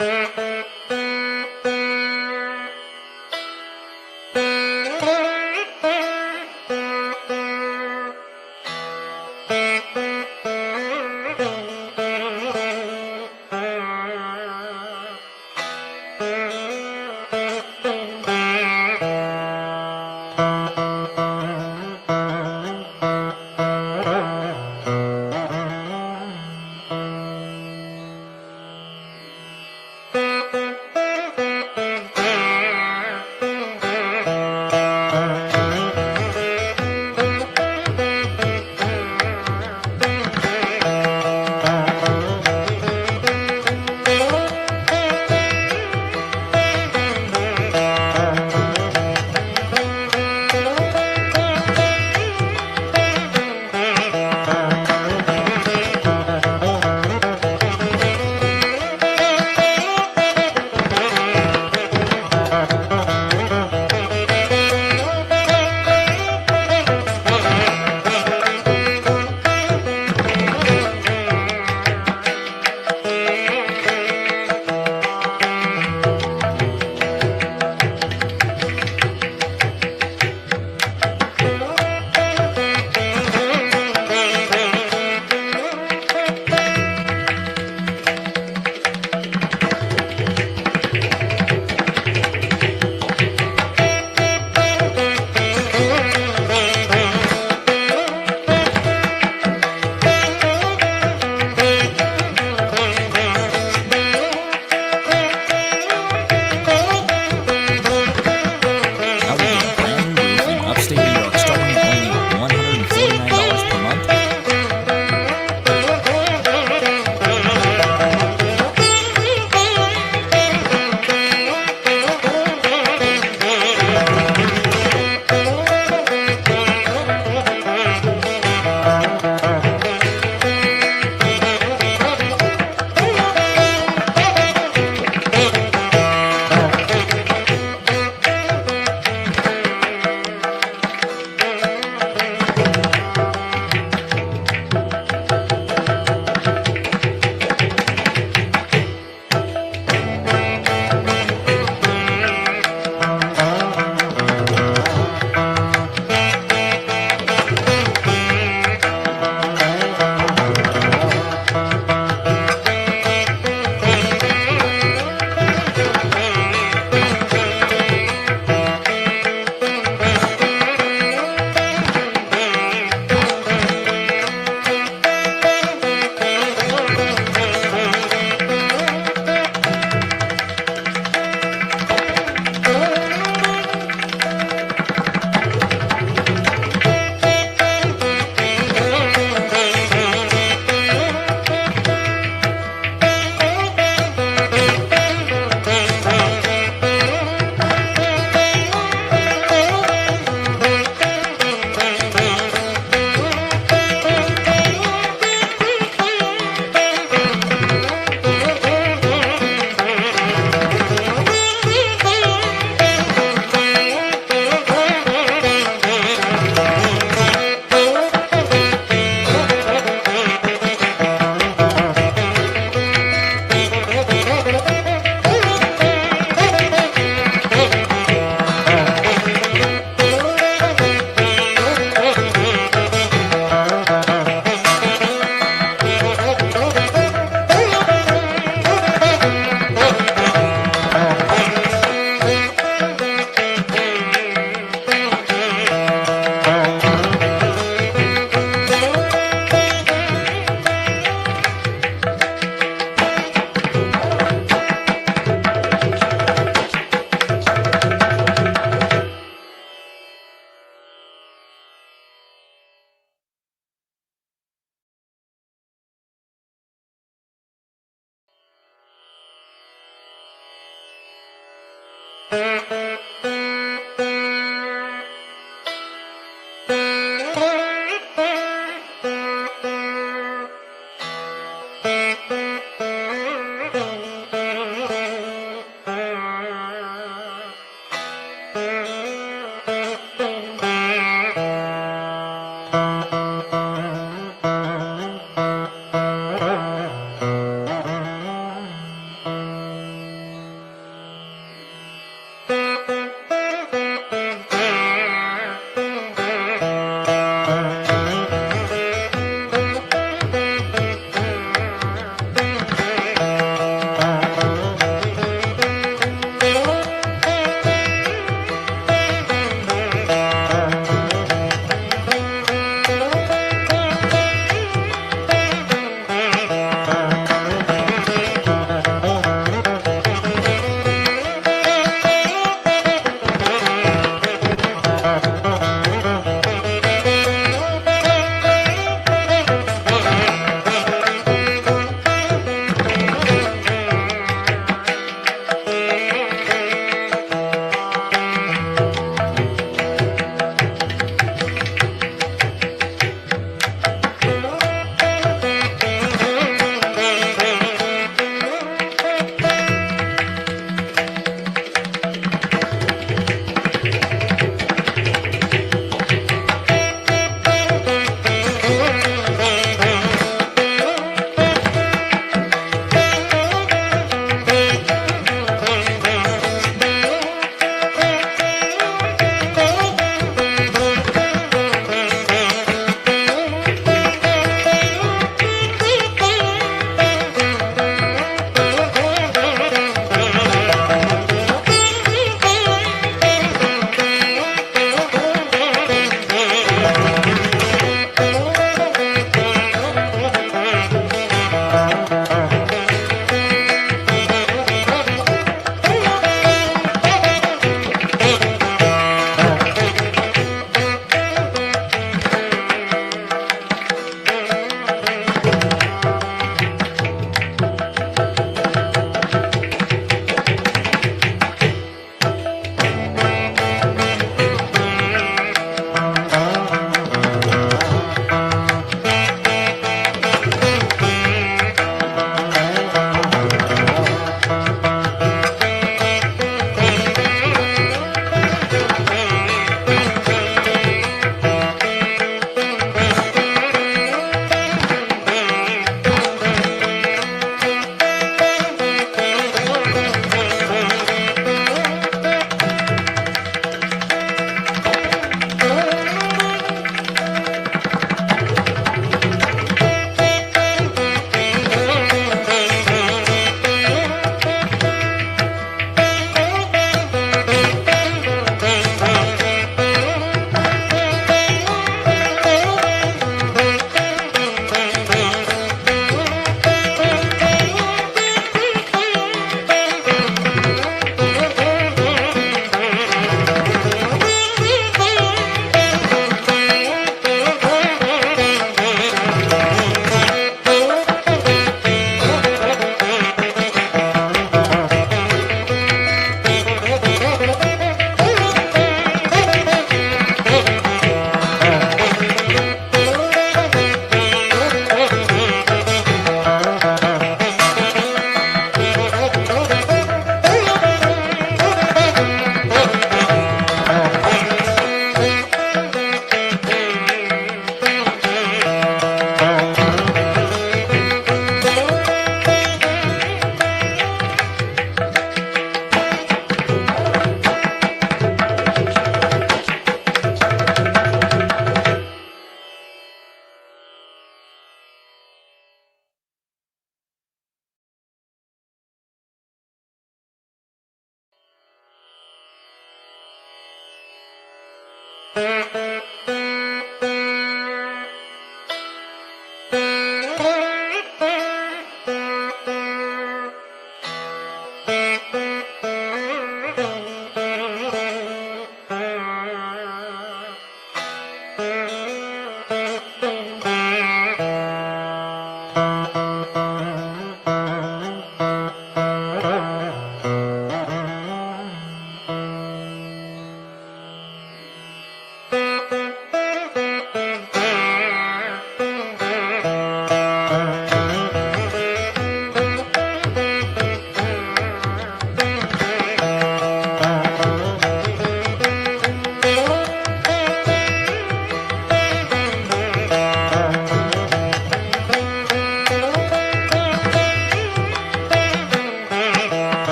you.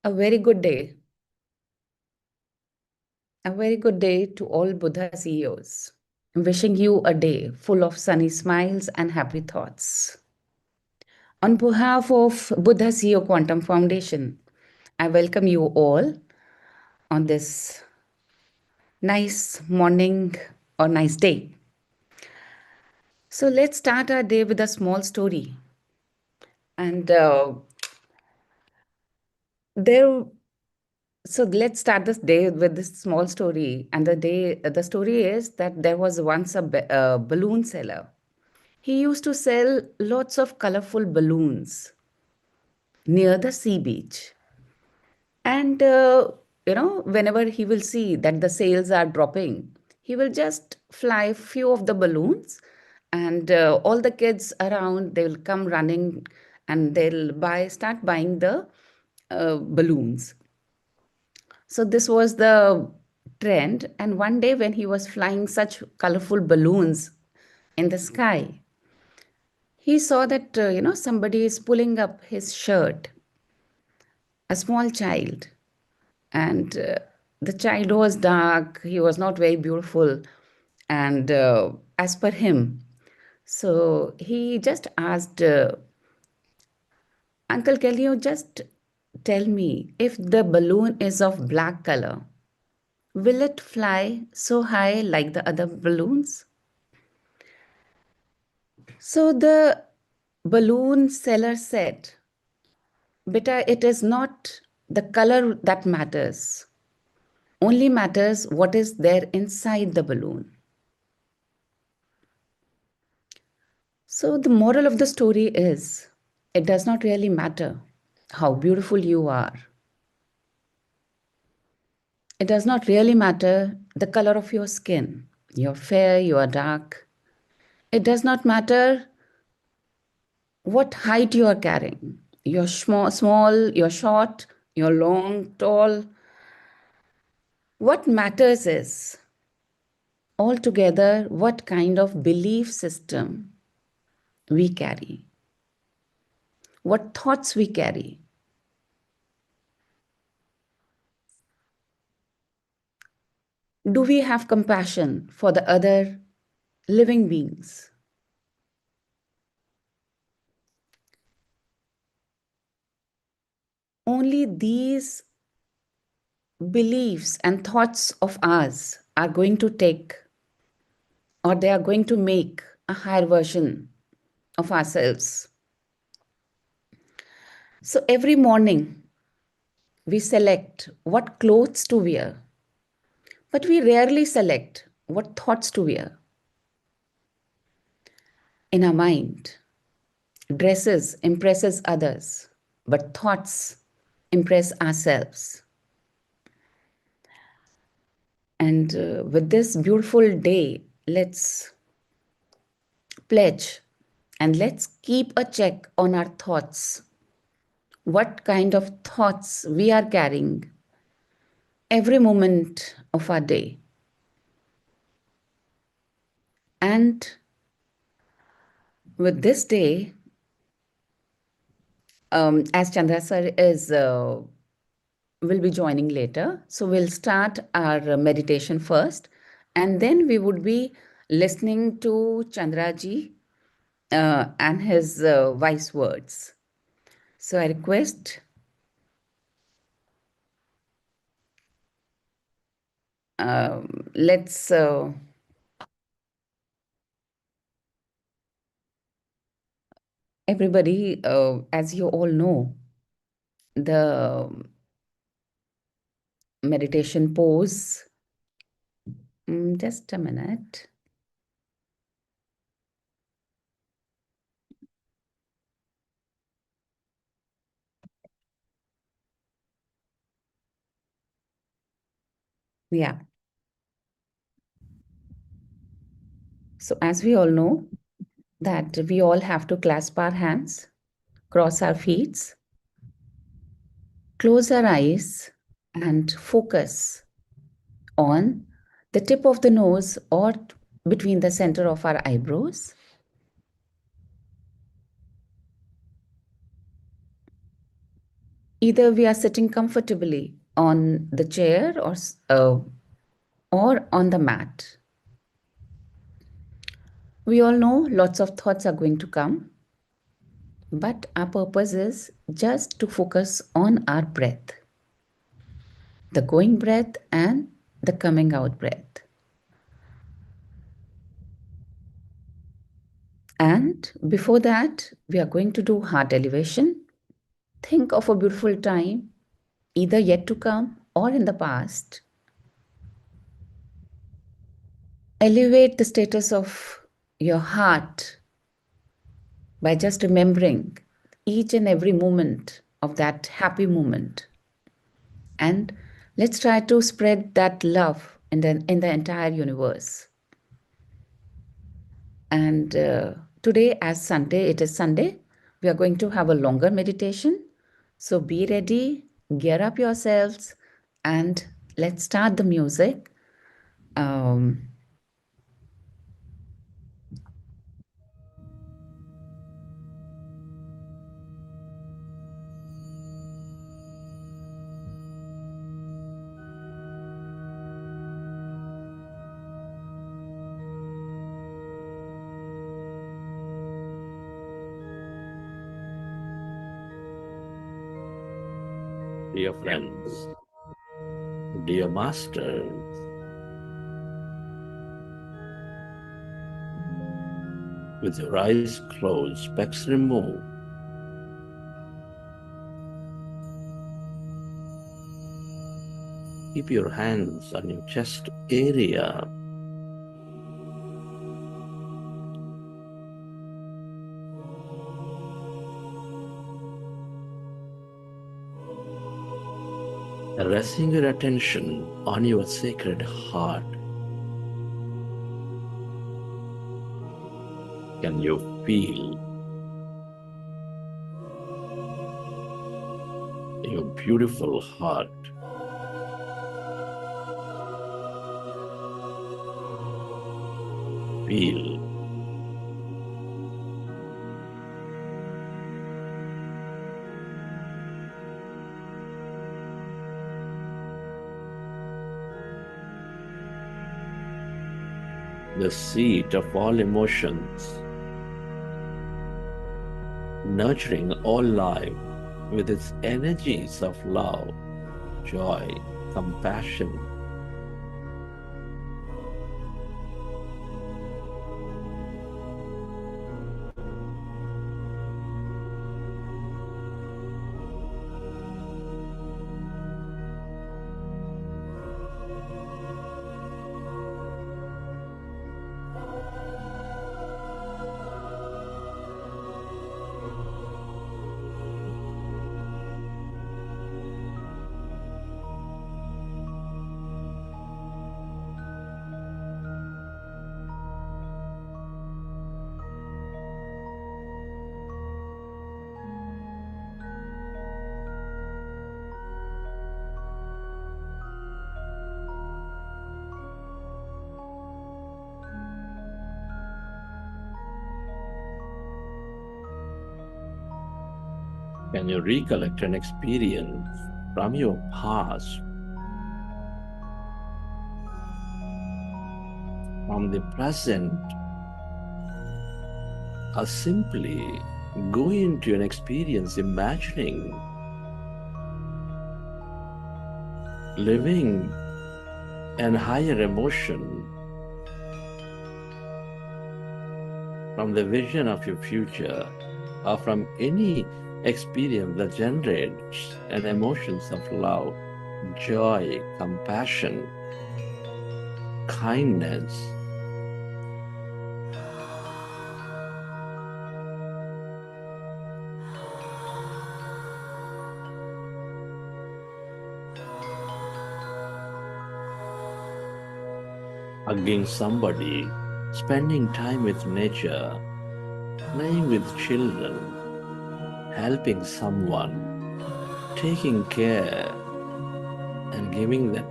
A very good day. A very good day to all Buddha CEOs. I'm wishing you a day full of sunny smiles and happy thoughts. On behalf of Buddha CEO Quantum Foundation, I welcome you all on this nice morning or nice day. So let's start our day with a small story. And there So let's start this day with this small story. And the story is that there was once a balloon seller. He used to sell lots of colorful balloons near the sea beach. And whenever he will see that the sales are dropping, he will just fly few of the balloons, and all the kids around, they will come running, and they'll start buying the balloons. So this was the trend. And one day when he was flying such colorful balloons in the sky, he saw that, somebody is pulling up his shirt, a small child. And the child was dark, he was not very beautiful. And as per him, so he just asked, Uncle, can you just tell me, if the balloon is of black color, will it fly so high like the other balloons? So the balloon seller said, Beta, it is not the color that matters. Only matters what is there inside the balloon. So the moral of the story is, it does not really matter how beautiful you are. It does not really matter the color of your skin. You're fair, you are dark. It does not matter what height you are carrying. You're small, you're short, you're long, tall. What matters is altogether what kind of belief system we carry, what thoughts we carry. Do we have compassion for the other living beings? Only these beliefs and thoughts of ours are going to take, or they are going to make a higher version of ourselves. So every morning we select what clothes to wear, but we rarely select what thoughts to wear. In our mind, dresses impresses others, but thoughts impress ourselves. And with this beautiful day, let's pledge and let's keep a check on our thoughts. What kind of thoughts we are carrying every moment of our day. And with this day, as Chandra sir will be joining later, so we'll start our meditation first, and then we would be listening to Chandra ji and his wise words. So I request let's everybody, as you all know, the meditation pose. Just a minute. Yeah. So as we all know, that we all have to clasp our hands, cross our feet, close our eyes, and focus on the tip of the nose or between the center of our eyebrows. Either we are sitting comfortably on the chair or on the mat. We all know lots of thoughts are going to come, but our purpose is just to focus on our breath, the going breath and the coming out breath. And before that, we are going to do heart elevation. Think of a beautiful time either yet to come or in the past, elevate the status of your heart by just remembering each and every moment of that happy moment. And let's try to spread that love in the entire universe. And today, as Sunday, it is Sunday, we are going to have a longer meditation. So be ready, gear up yourselves, and let's start the music. Dear friends, dear masters, with your eyes closed, specs removed, keep your hands on your chest area. Resting your attention on your sacred heart. Can you feel your beautiful heart? Feel the seat of all emotions, nurturing all life with its energies of love, joy, compassion. Can you recollect an experience from your past, from the present, or simply go into an experience imagining, living an higher emotion from the vision of your future, or from any experience that generates an emotions of love, joy, compassion, kindness. Hugging somebody, spending time with nature, playing with children, helping someone, taking care and giving them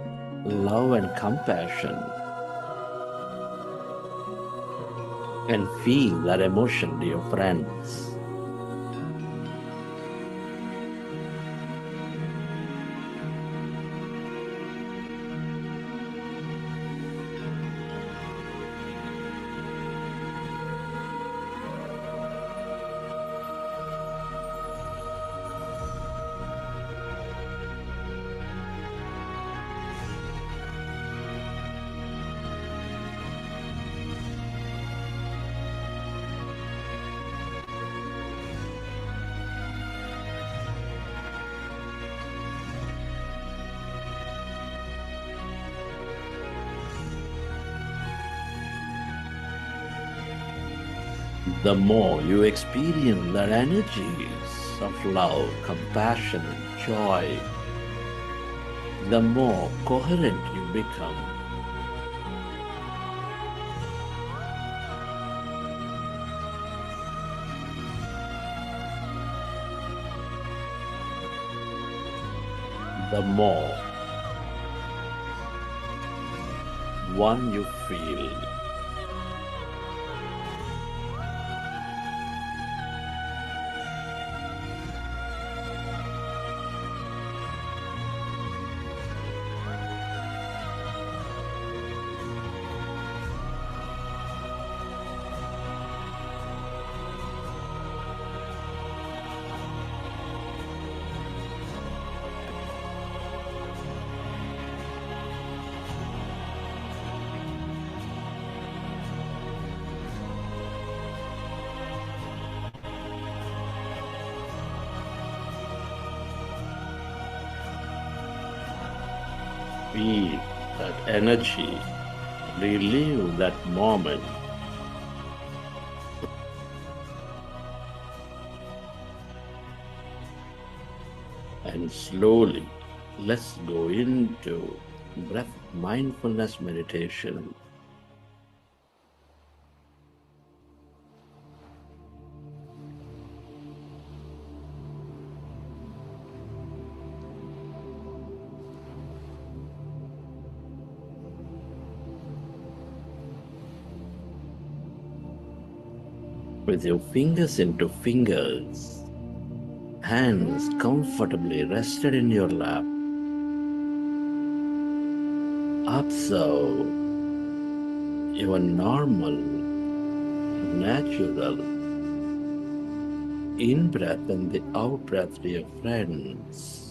love and compassion, and feel that emotion, dear friends. the more you experience the energies of love, compassion, and joy, the more coherent you become. The more one you feel. Feel that energy, relive that moment. And slowly, let's go into breath mindfulness meditation. With your fingers into fingers, hands comfortably rested in your lap. Observe your normal, natural in-breath and the out-breath, dear friends.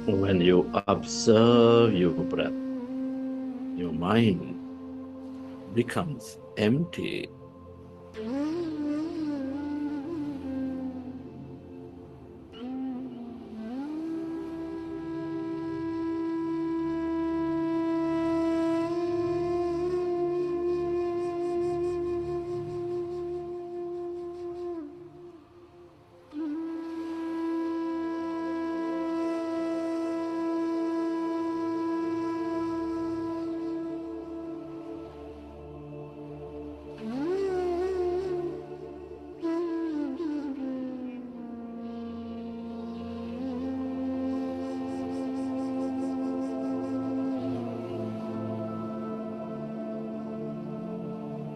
When you observe your breath, your mind becomes empty.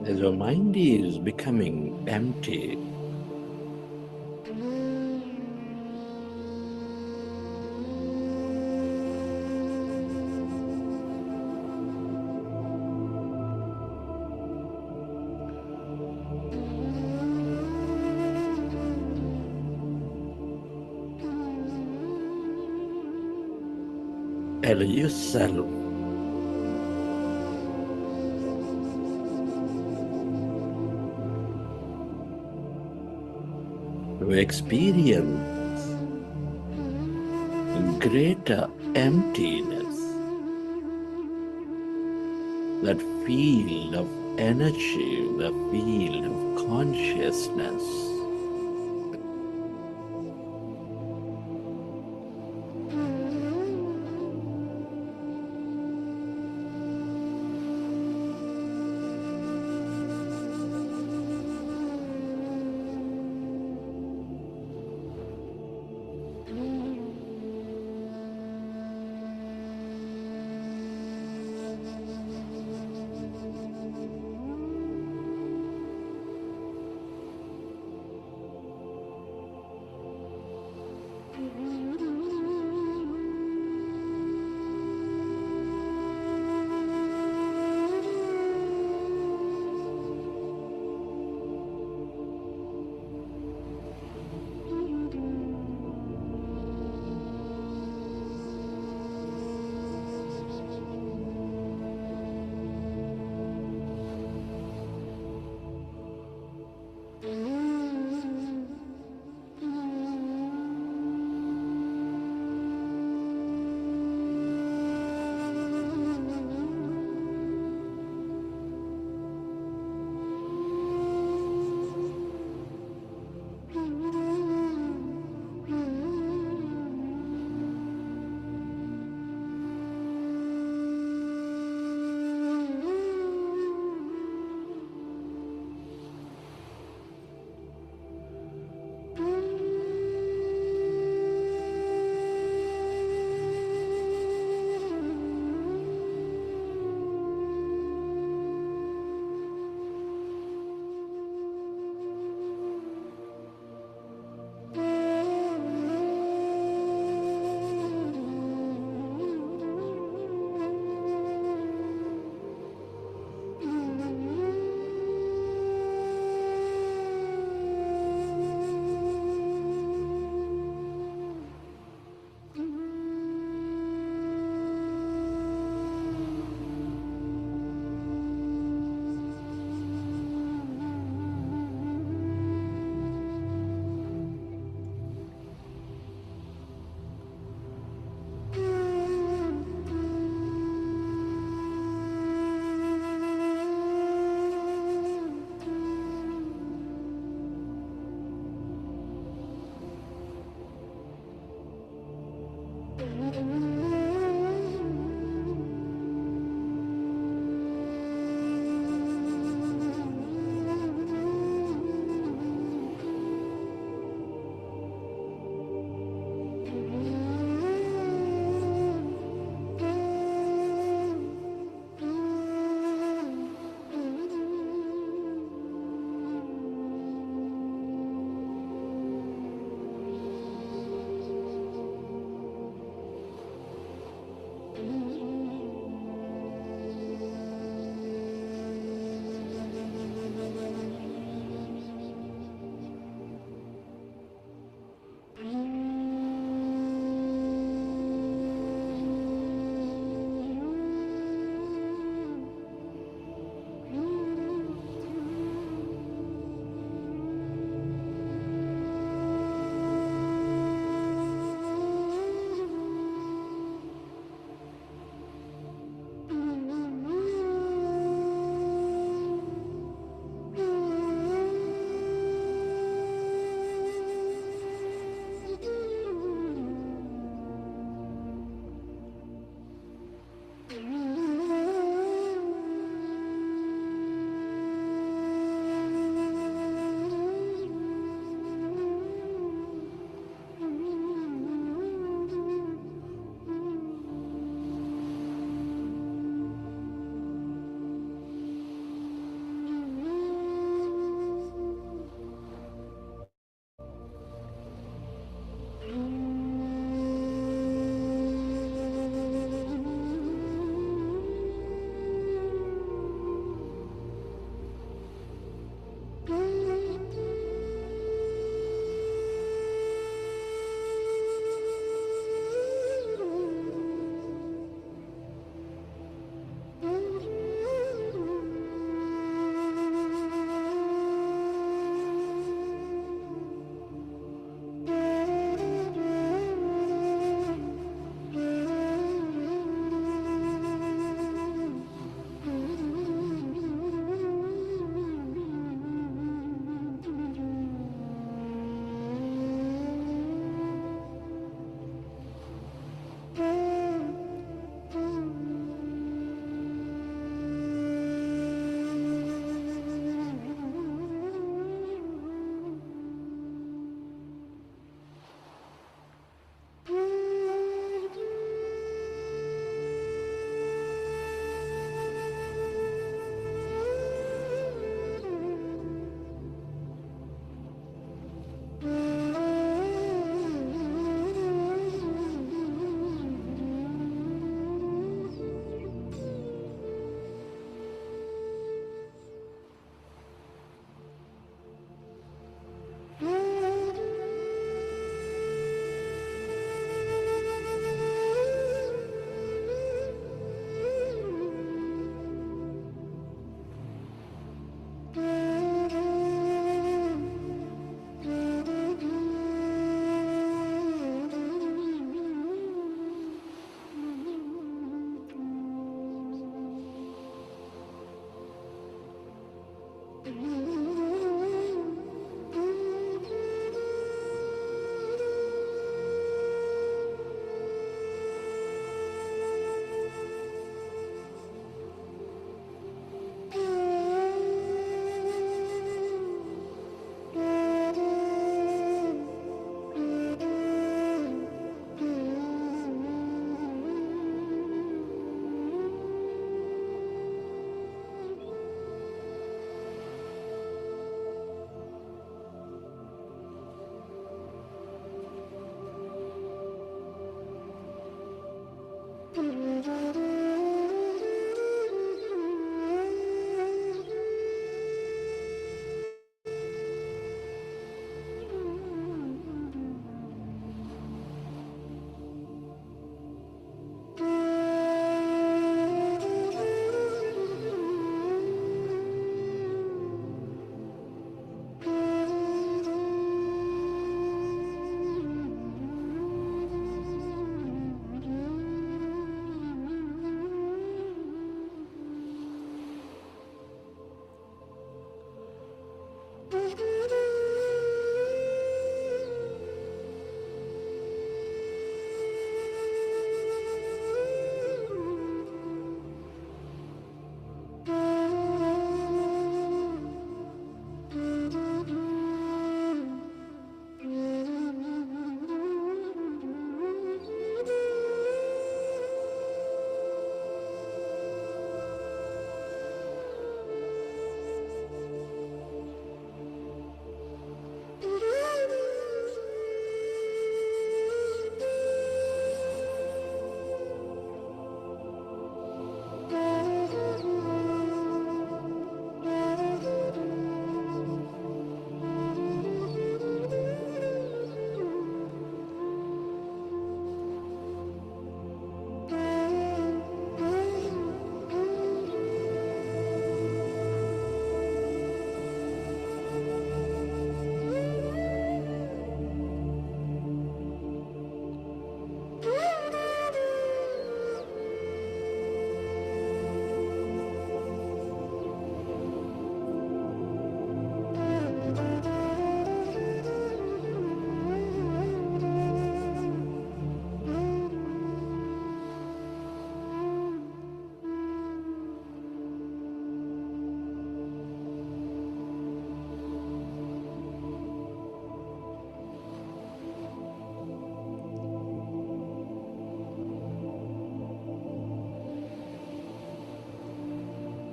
As your mind is becoming empty, allow yourself to experience greater emptiness, that field of energy, the field of consciousness.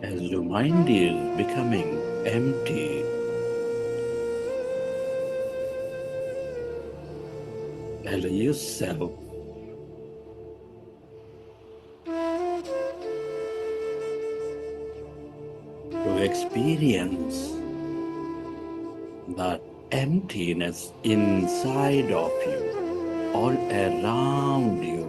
As your mind is becoming empty, allow yourself to experience that emptiness inside of you, all around you.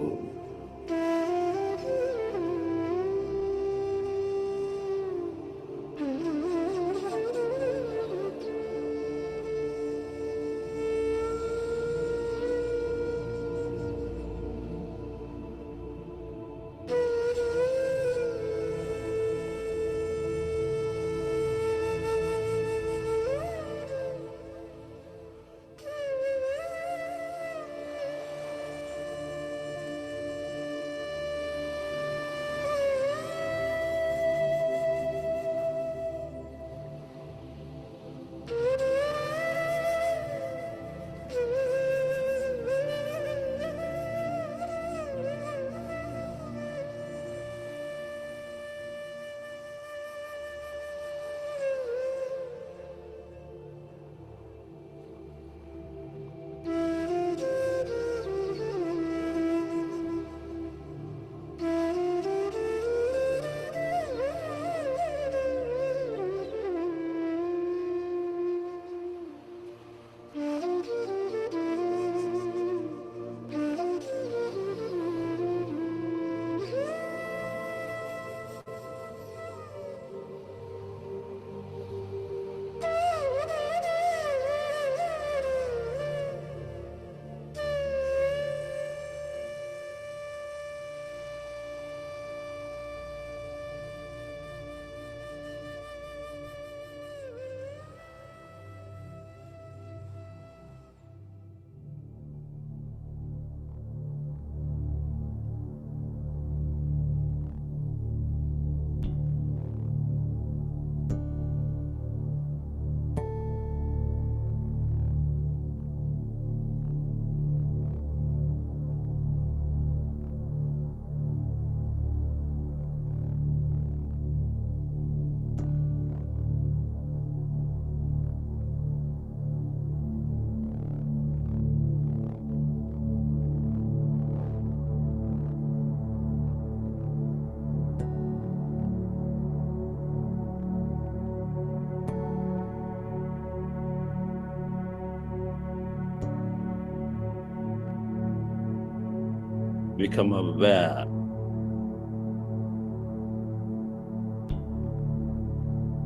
become aware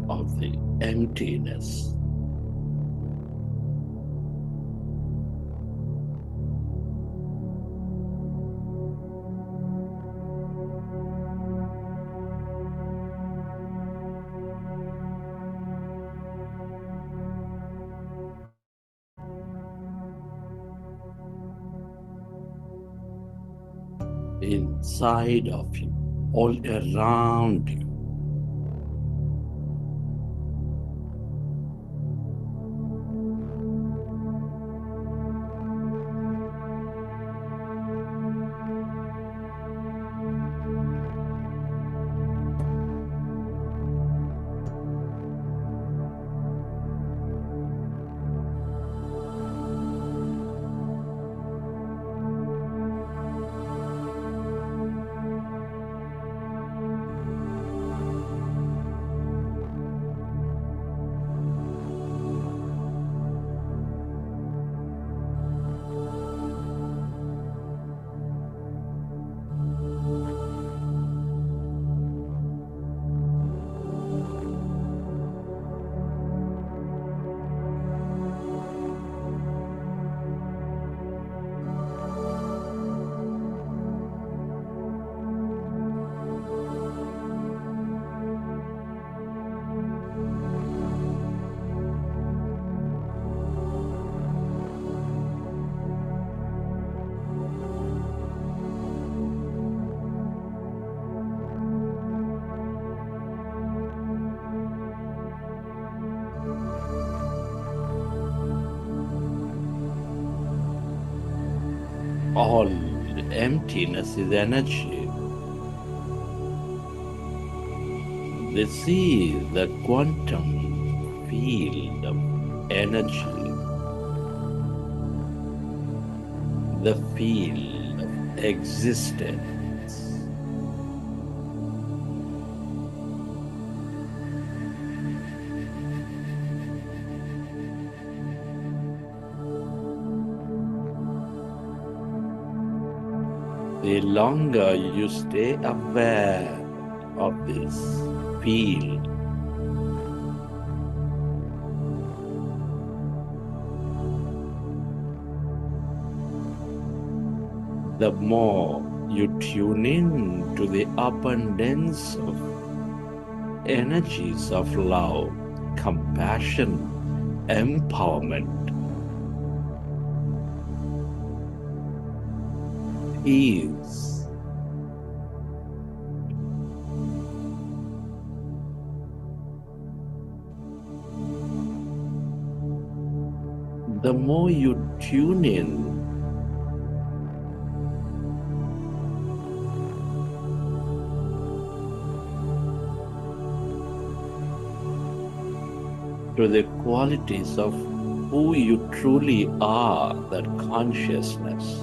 of the emptiness. Inside of you, all around you. All emptiness is energy. This is the quantum field of energy, the field of existence. The longer you stay aware of this field, the more you tune in to the abundance of energies of love, compassion, empowerment, peace. The more you tune in, to the qualities of who you truly are, that consciousness,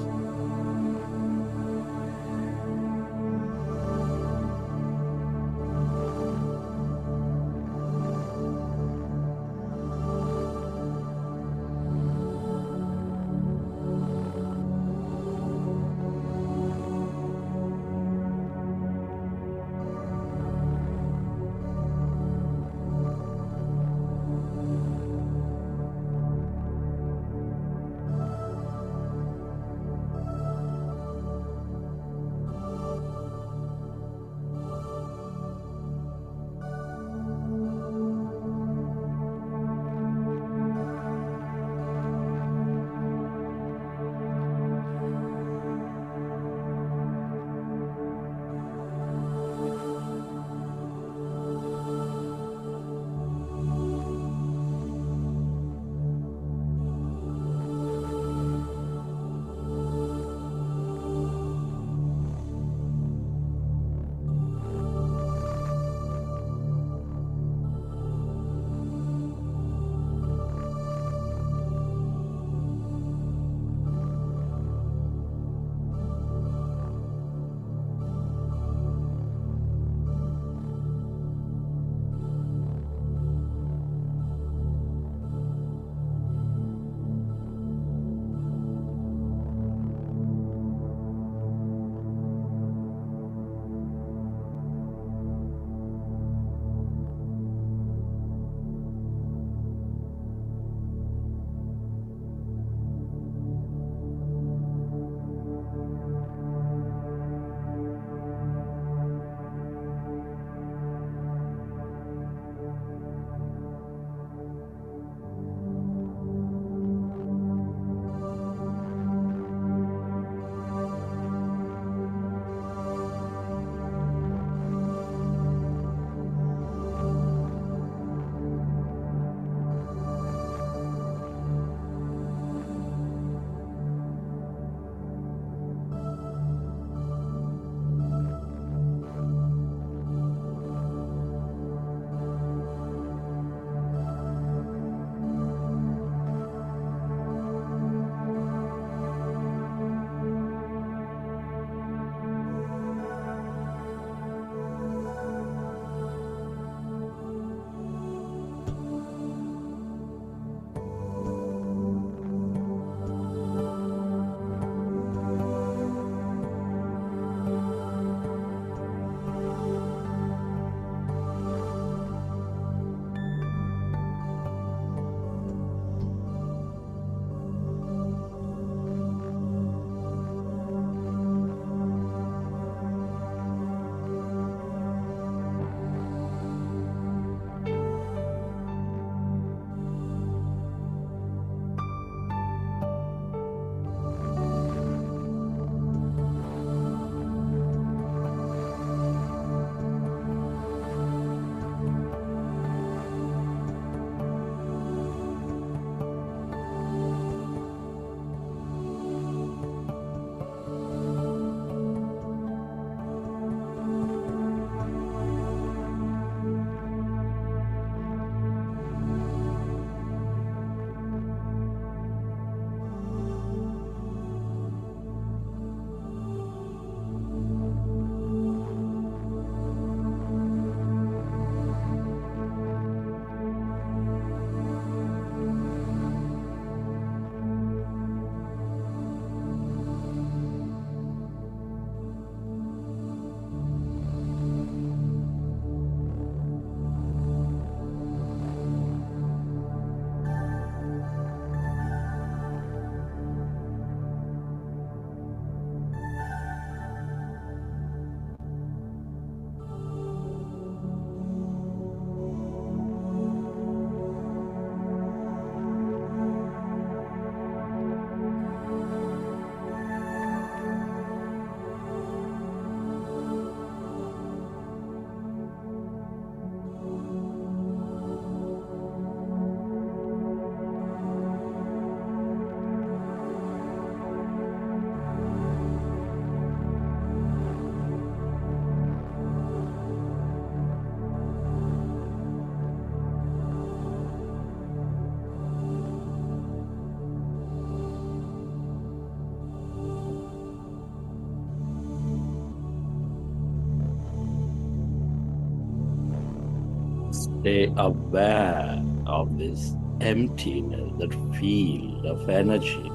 Stay aware of this emptiness, that field of energy,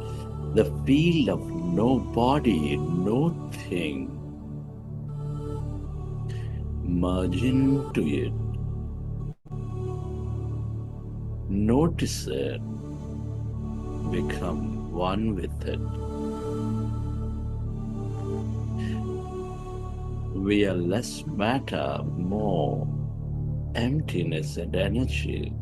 the field of no body, no thing. Merge into it. Notice it. Become one with it. We are less matter, more emptiness and energy.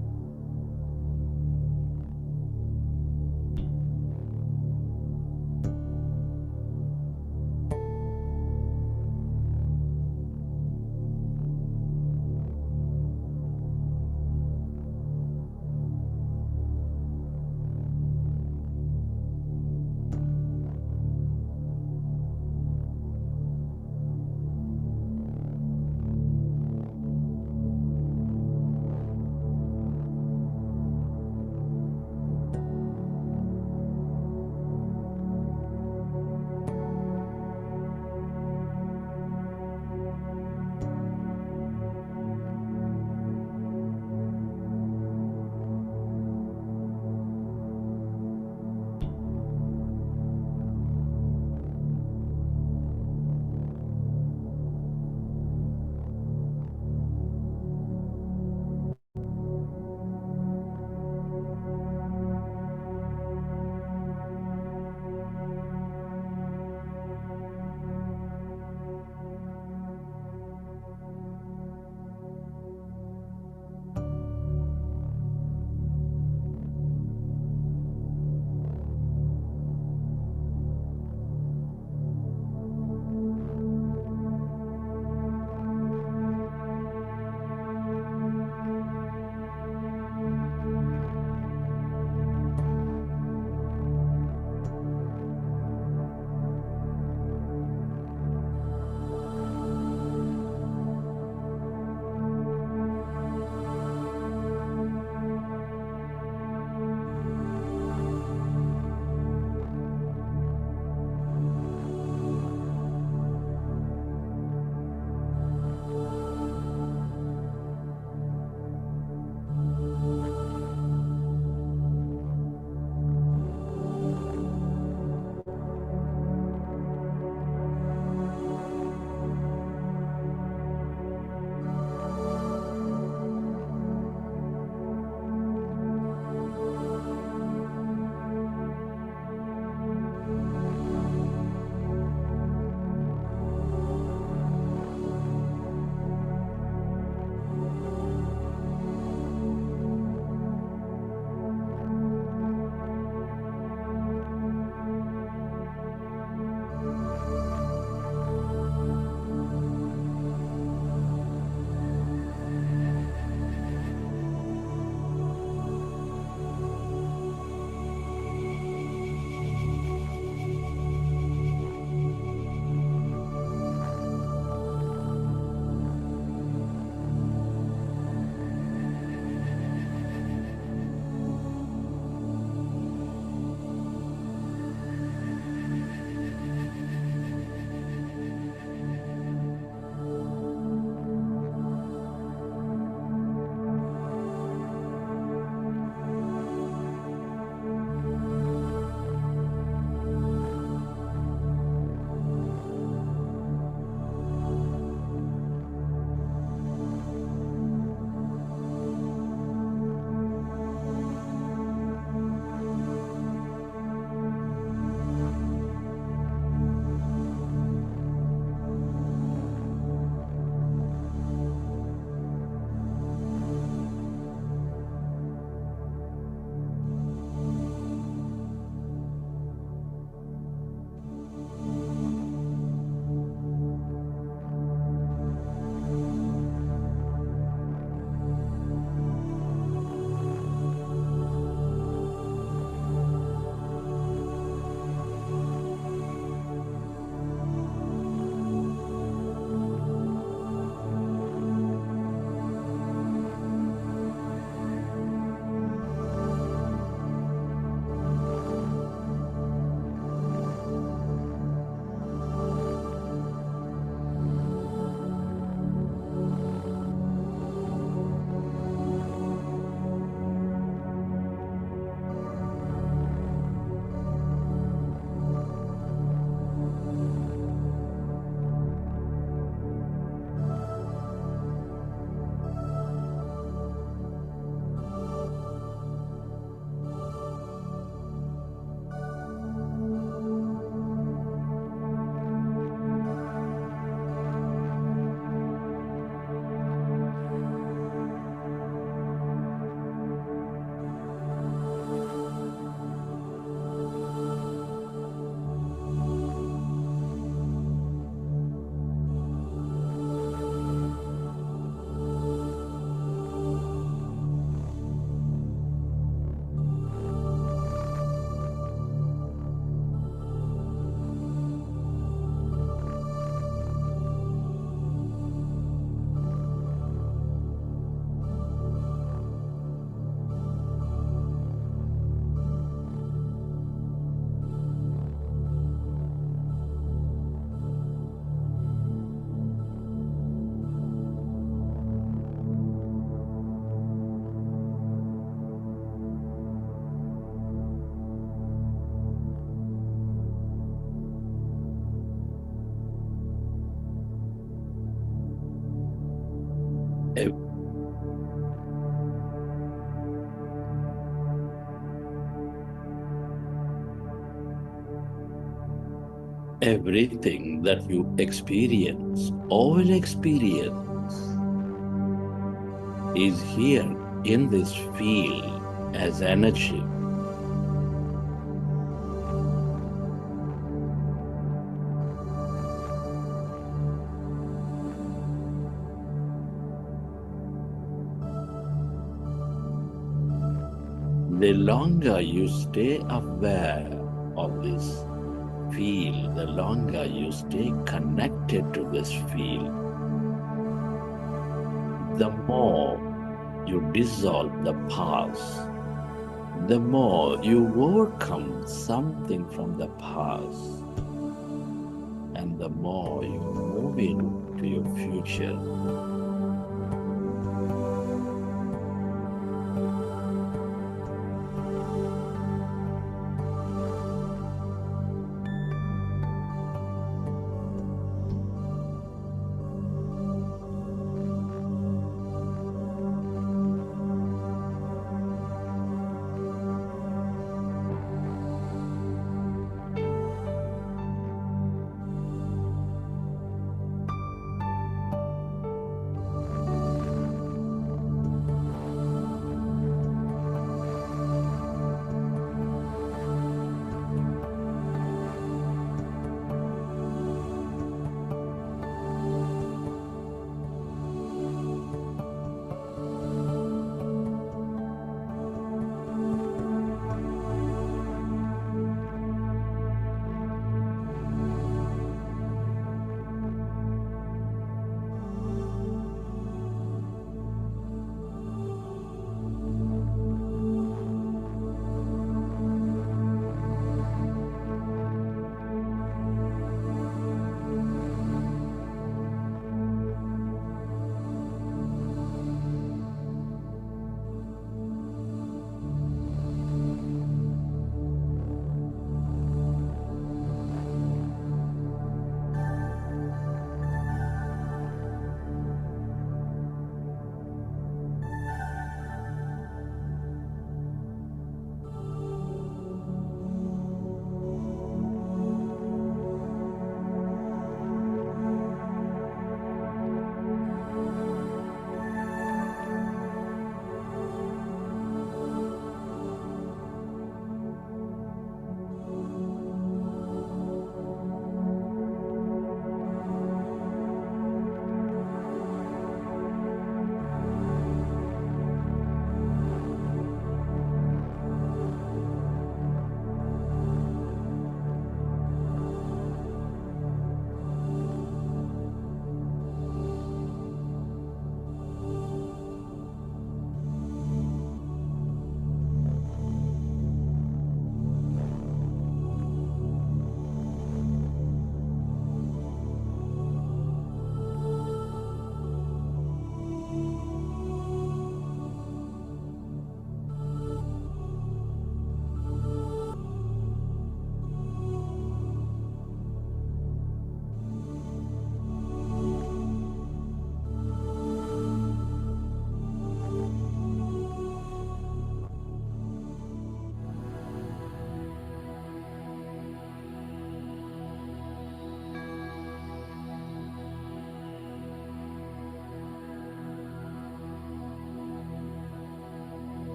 Everything that you experience or will experience is here in this field as energy. The longer you stay aware of this field, the longer you stay connected to this field, the more you dissolve the past, the more you overcome something from the past, and the more you move into your future.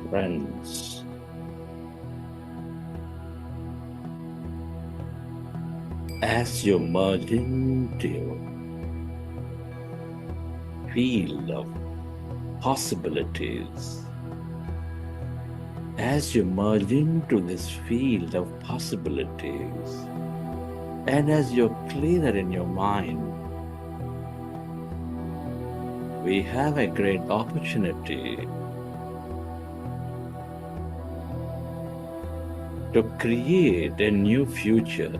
Friends, as you merge into field of possibilities, as you merge into this field of possibilities, and as you're clearer in your mind, we have a great opportunity to create a new future.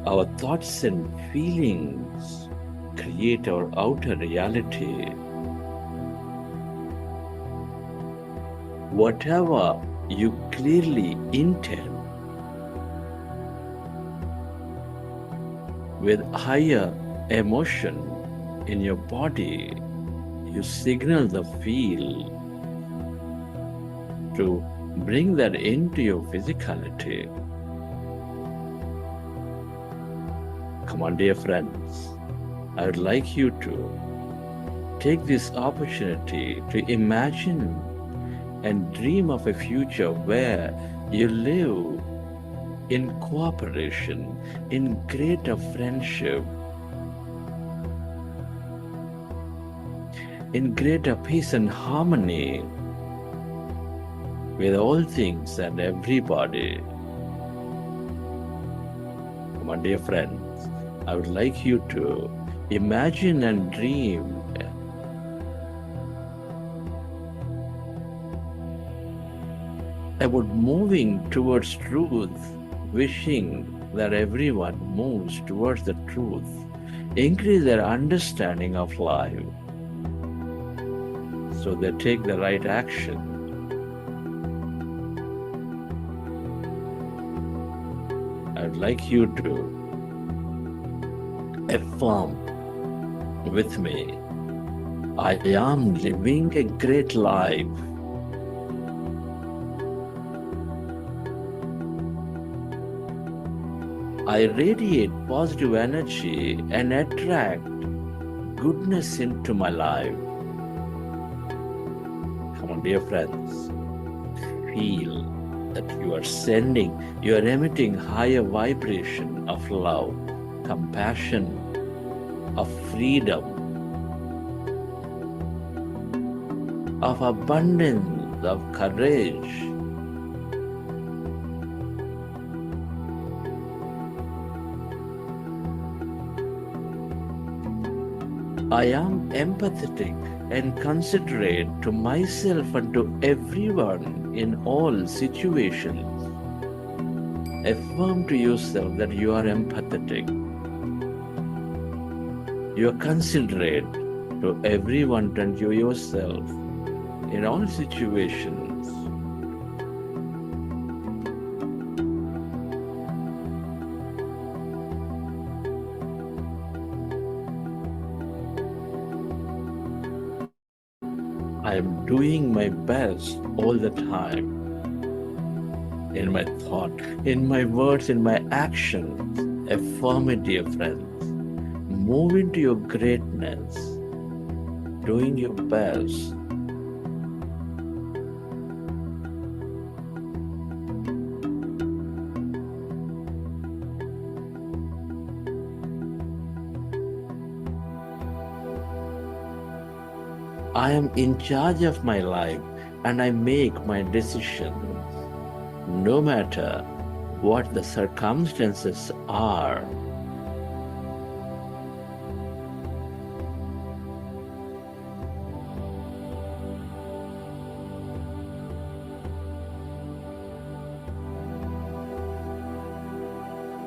Our thoughts and feelings create our outer reality. Whatever you clearly intend with higher emotion in your body, you signal the field to Bring that into your physicality. Come on, dear friends. I would like you to take this opportunity to imagine and dream of a future where you live in cooperation, in greater friendship, in greater peace and harmony with all things and everybody. My dear friends, I would like you to imagine and dream about moving towards truth, wishing that everyone moves towards the truth, increase their understanding of life so they take the right action. I'd like you to affirm with me, I am living a great life. I radiate positive energy and attract goodness into my life. Come on, dear friends, feel that you are emitting higher vibration of love, compassion, of freedom, of abundance, of courage. I am empathetic and considerate to myself and to everyone in all situations. Affirm to yourself that you are empathetic. You are considerate to everyone and to yourself in all situations. I am doing my best all the time. In my thought, in my words, in my actions. Affirm it, dear friends. Move into your greatness, doing your best. I am in charge of my life and I make my decisions no matter what the circumstances are.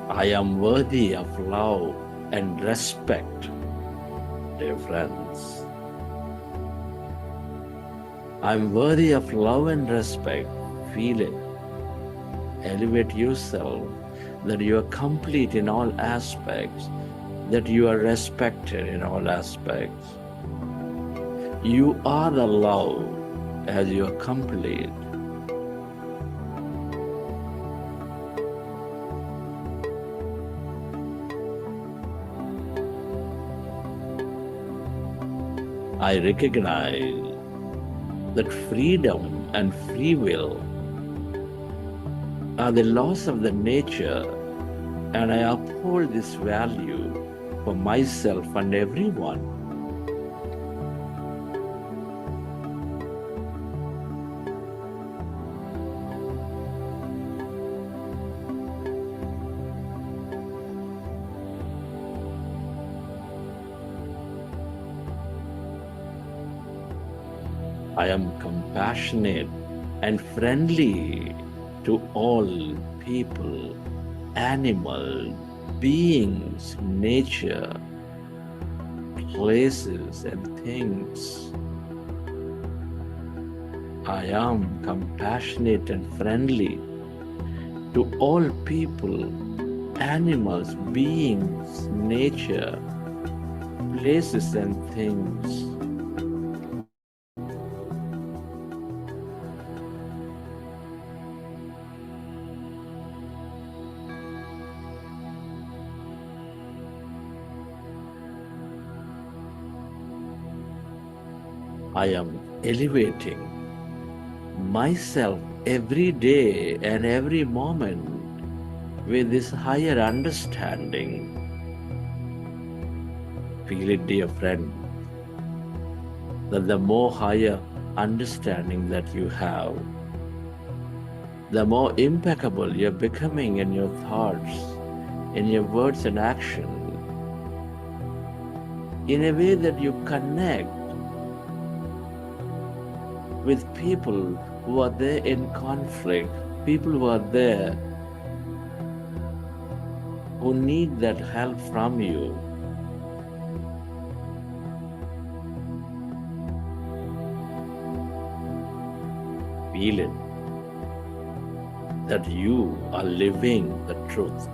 I am worthy of love and respect, dear friends. I'm worthy of love and respect. Feel it. Elevate yourself, that you are complete in all aspects, that you are respected in all aspects. You are the love as you are complete. I recognize that freedom and free will are the laws of the nature, and I uphold this value for myself and everyone. I am compassionate and friendly to all people, animals, beings, nature, places, and things. I am compassionate and friendly to all people, animals, beings, nature, places, and things. I am elevating myself every day and every moment with this higher understanding. Feel it, dear friend, that the more higher understanding that you have, the more impeccable you're becoming in your thoughts, in your words and action, in a way that you connect with people who are there in conflict, people who are there who need that help from you. Feel it, that you are living the truth,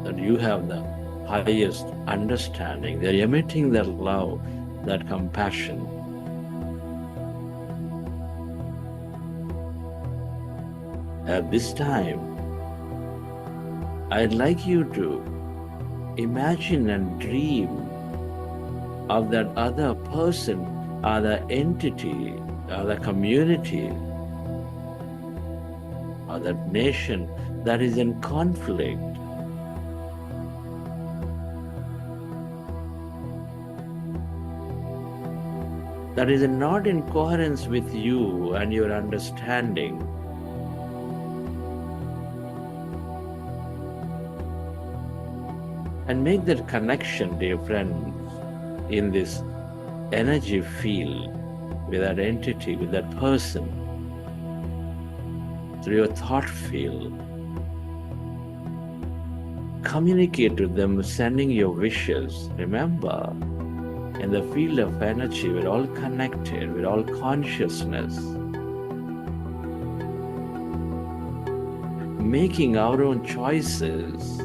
that you have the highest understanding, they're emitting that love, that compassion. At this time, I'd like you to imagine and dream of that other person, other entity, other community, or that nation that is in conflict. That is not in coherence with you and your understanding. And make that connection, dear friends, in this energy field with that entity, with that person, through your thought field. Communicate to them, sending your wishes. Remember, in the field of energy, we're all connected, we're all consciousness. Making our own choices,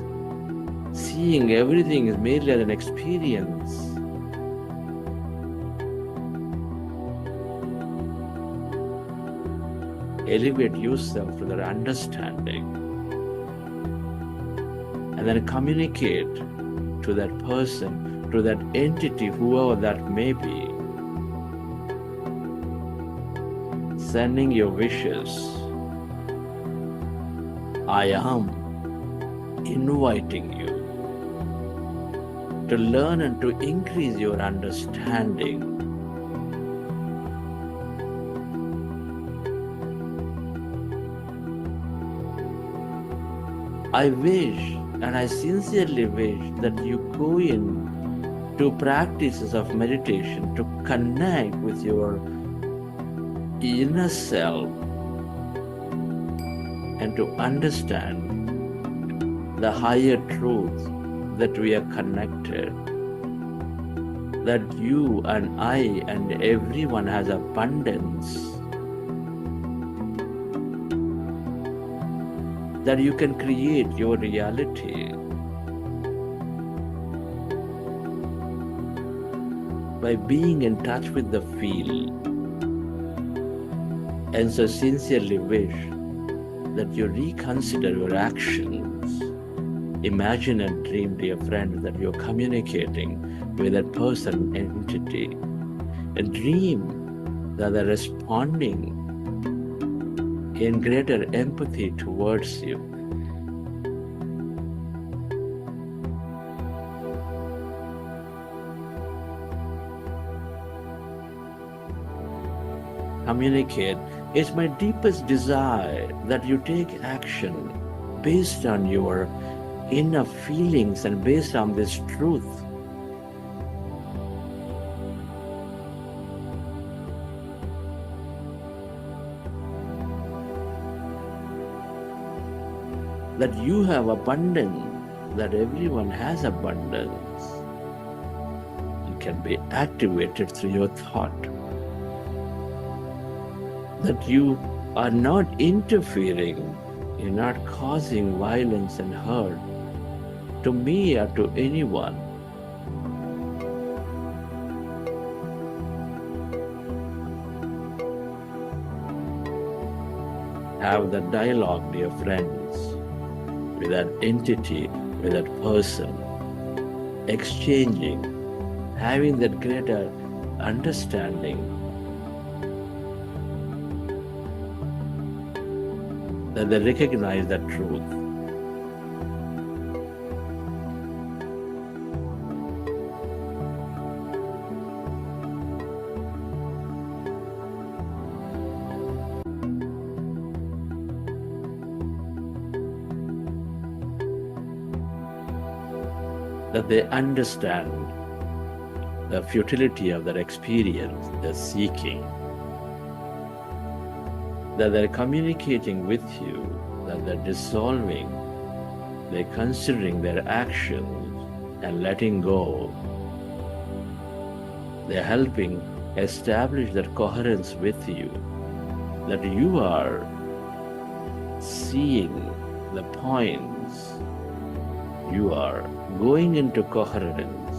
seeing everything is merely as an experience. Elevate yourself to that understanding and then communicate to that person, to that entity, whoever that may be, sending your wishes. I am inviting you to learn and to increase your understanding. I wish and I sincerely wish that you go in to practices of meditation to connect with your inner self and to understand the higher truth that we are connected, that you and I and everyone has abundance, that you can create your reality by being in touch with the field. And so sincerely wish that you reconsider your actions. Imagine and dream, dear friend, that you're communicating with that person, entity, and dream that they're responding in greater empathy towards you. Communicate. It's my deepest desire that you take action based on your inner feelings and based on this truth. That you have abundance, that everyone has abundance. It can be activated through your thought. That you are not interfering, you're not causing violence and hurt to me or to anyone. Have the dialogue, dear friends, with that entity, with that person, exchanging having that greater understanding that they recognize that truth. That they understand the futility of their experience, their seeking, that they're communicating with you, that they're dissolving, they're considering their actions and letting go. They're helping establish that coherence with you, that you are seeing the points, you are going into coherence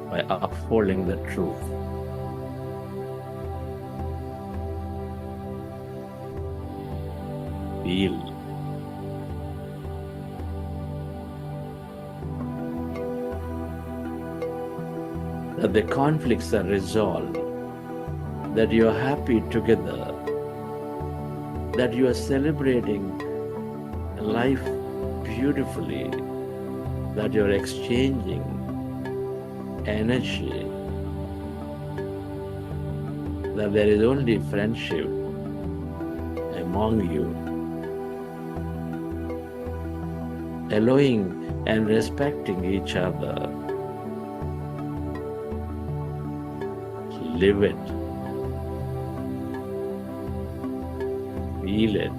by upholding the truth. Feel. That the conflicts are resolved, that you are happy together, that you are celebrating life beautifully, that you are exchanging energy, that there is only friendship among you, allowing and respecting each other. Live it. Feel it.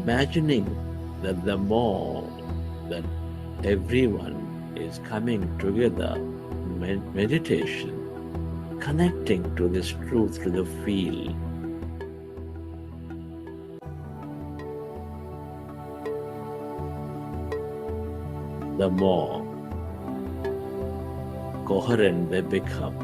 Imagining that the more that everyone is coming together, meditation, connecting to this truth, to the feel, the more coherent they become.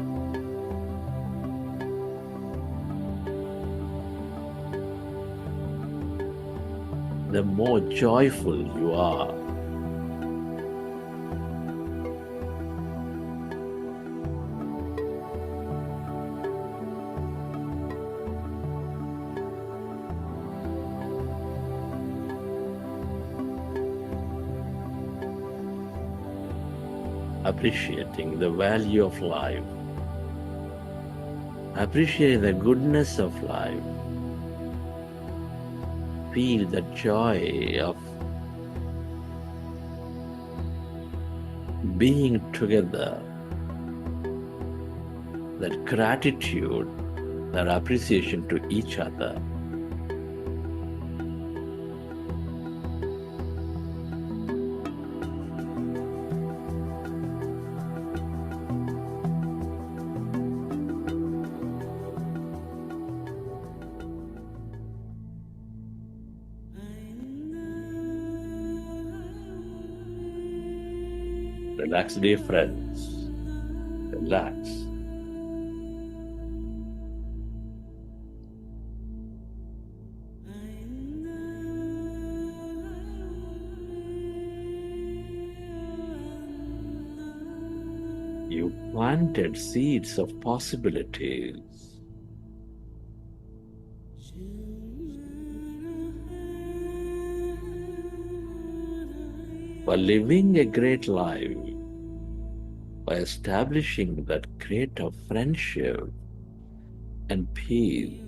The more joyful you are. Appreciating the value of life, appreciating the goodness of life, feel the joy of being together, that gratitude, that appreciation to each other. Relax, dear friends. Relax. You planted seeds of possibilities. For living a great life, by establishing that greater friendship and peace.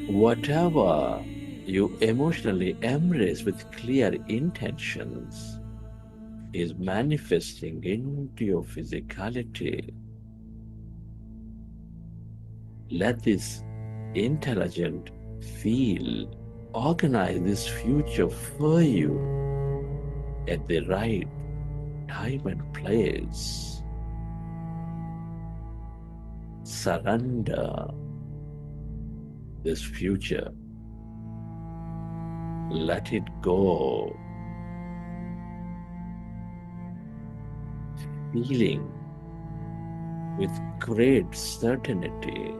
Whatever you emotionally embrace with clear intentions is manifesting into your physicality. Let this intelligent feel organize this future for you at the right time and place. Surrender this future. Let it go. feeling with great certainty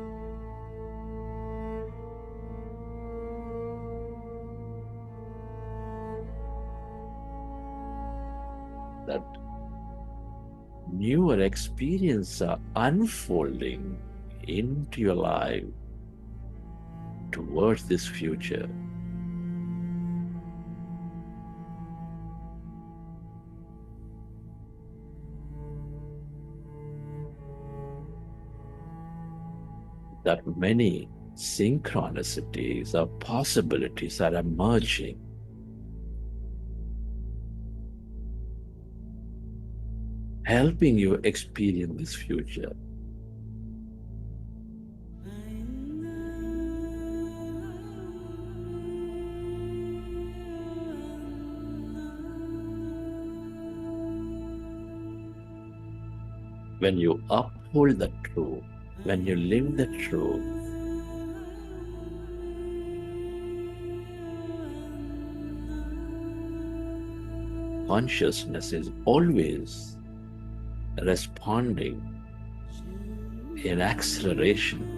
that newer experiences are unfolding into your life towards this future. That many synchronicities or possibilities are emerging. Helping you experience this future. When you uphold the truth, when you live the truth, consciousness is always responding in acceleration.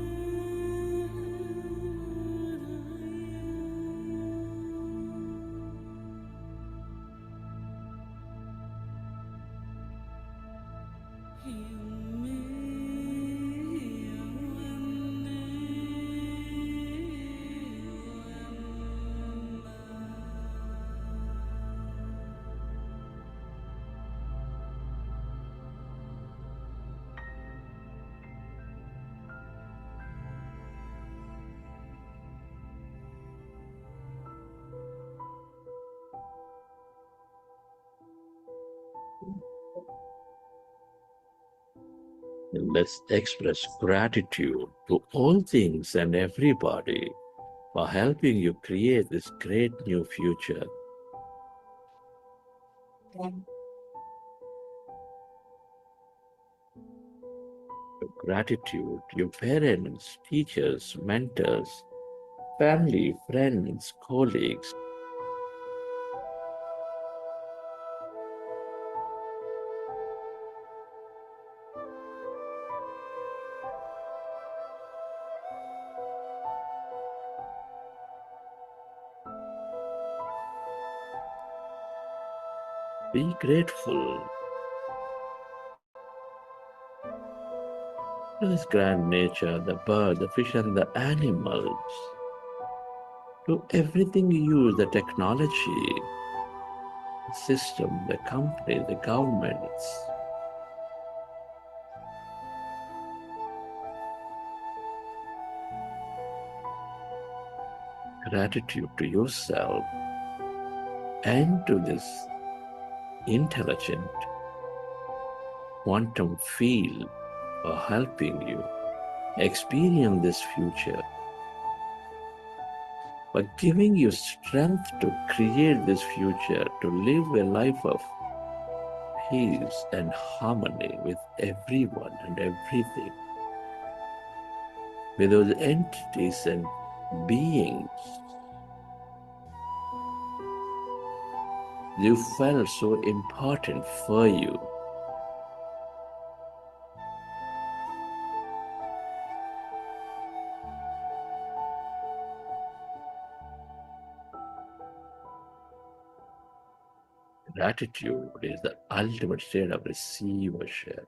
Let's express gratitude to all things and everybody for helping you create this great new future. Gratitude to your parents, teachers, mentors, family, friends, colleagues. Be grateful to this grand nature, the bird, the fish, and the animals, to everything you use, the technology, the system, the company, the governments. Gratitude to yourself and to this intelligent quantum field for helping you experience this future, for giving you strength to create this future, to live a life of peace and harmony with everyone and everything, with those entities and beings you felt so important for you. Gratitude is the ultimate state of receivership.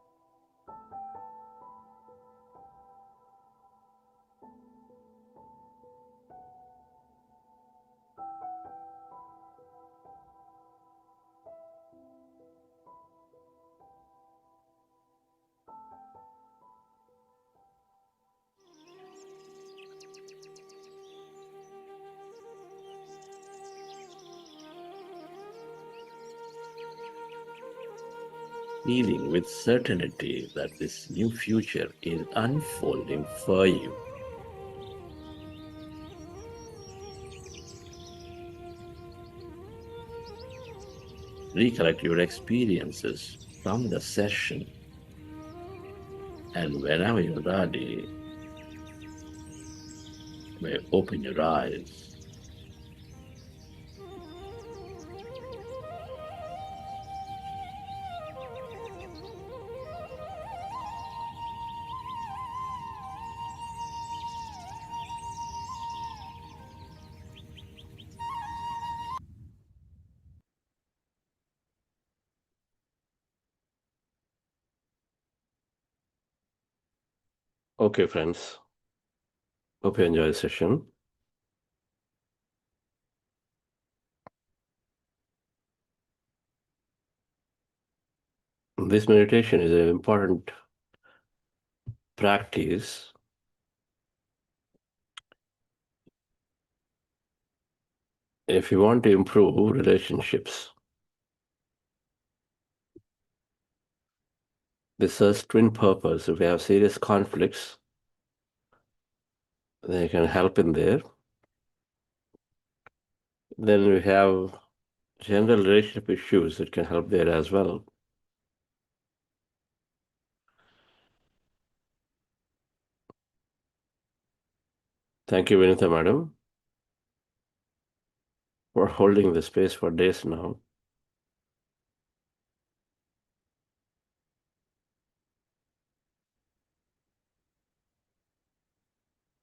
Feeling with certainty that this new future is unfolding for you. Recollect your experiences from the session, and whenever you're ready, you may open your eyes. Okay, friends. Hope you enjoy the session. This meditation is an important practice if you want to improve relationships. This serves twin purpose. If we have serious conflicts, they can help in there. Then we have general relationship issues that can help there as well. Thank you, Vinitha madam, for holding the space for days now.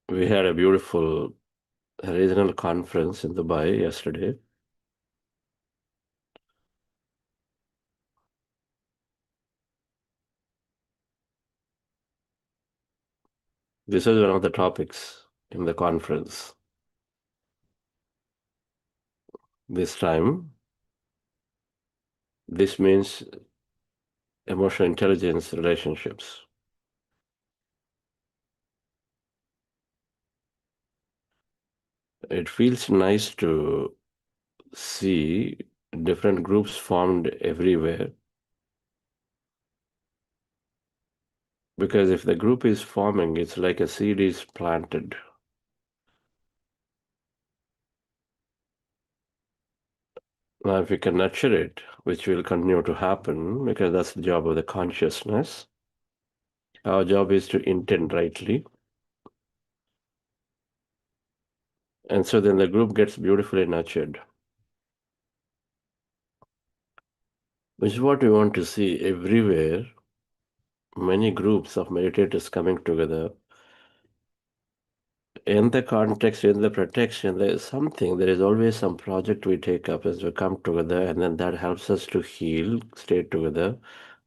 We had a beautiful regional conference in Dubai yesterday. This is one of the topics in the conference. This time, this means emotional intelligence relationships. It feels nice to see different groups formed everywhere. Because if the group is forming, it's like a seed is planted. Now, if we can nurture it, which will continue to happen, because that's the job of the consciousness, our job is to intend rightly. And so then the group gets beautifully nurtured, which is what we want to see everywhere. Many groups of meditators coming together. In the context, in the protection, there is something, there is always some project we take up as we come together, and then that helps us to heal, stay together,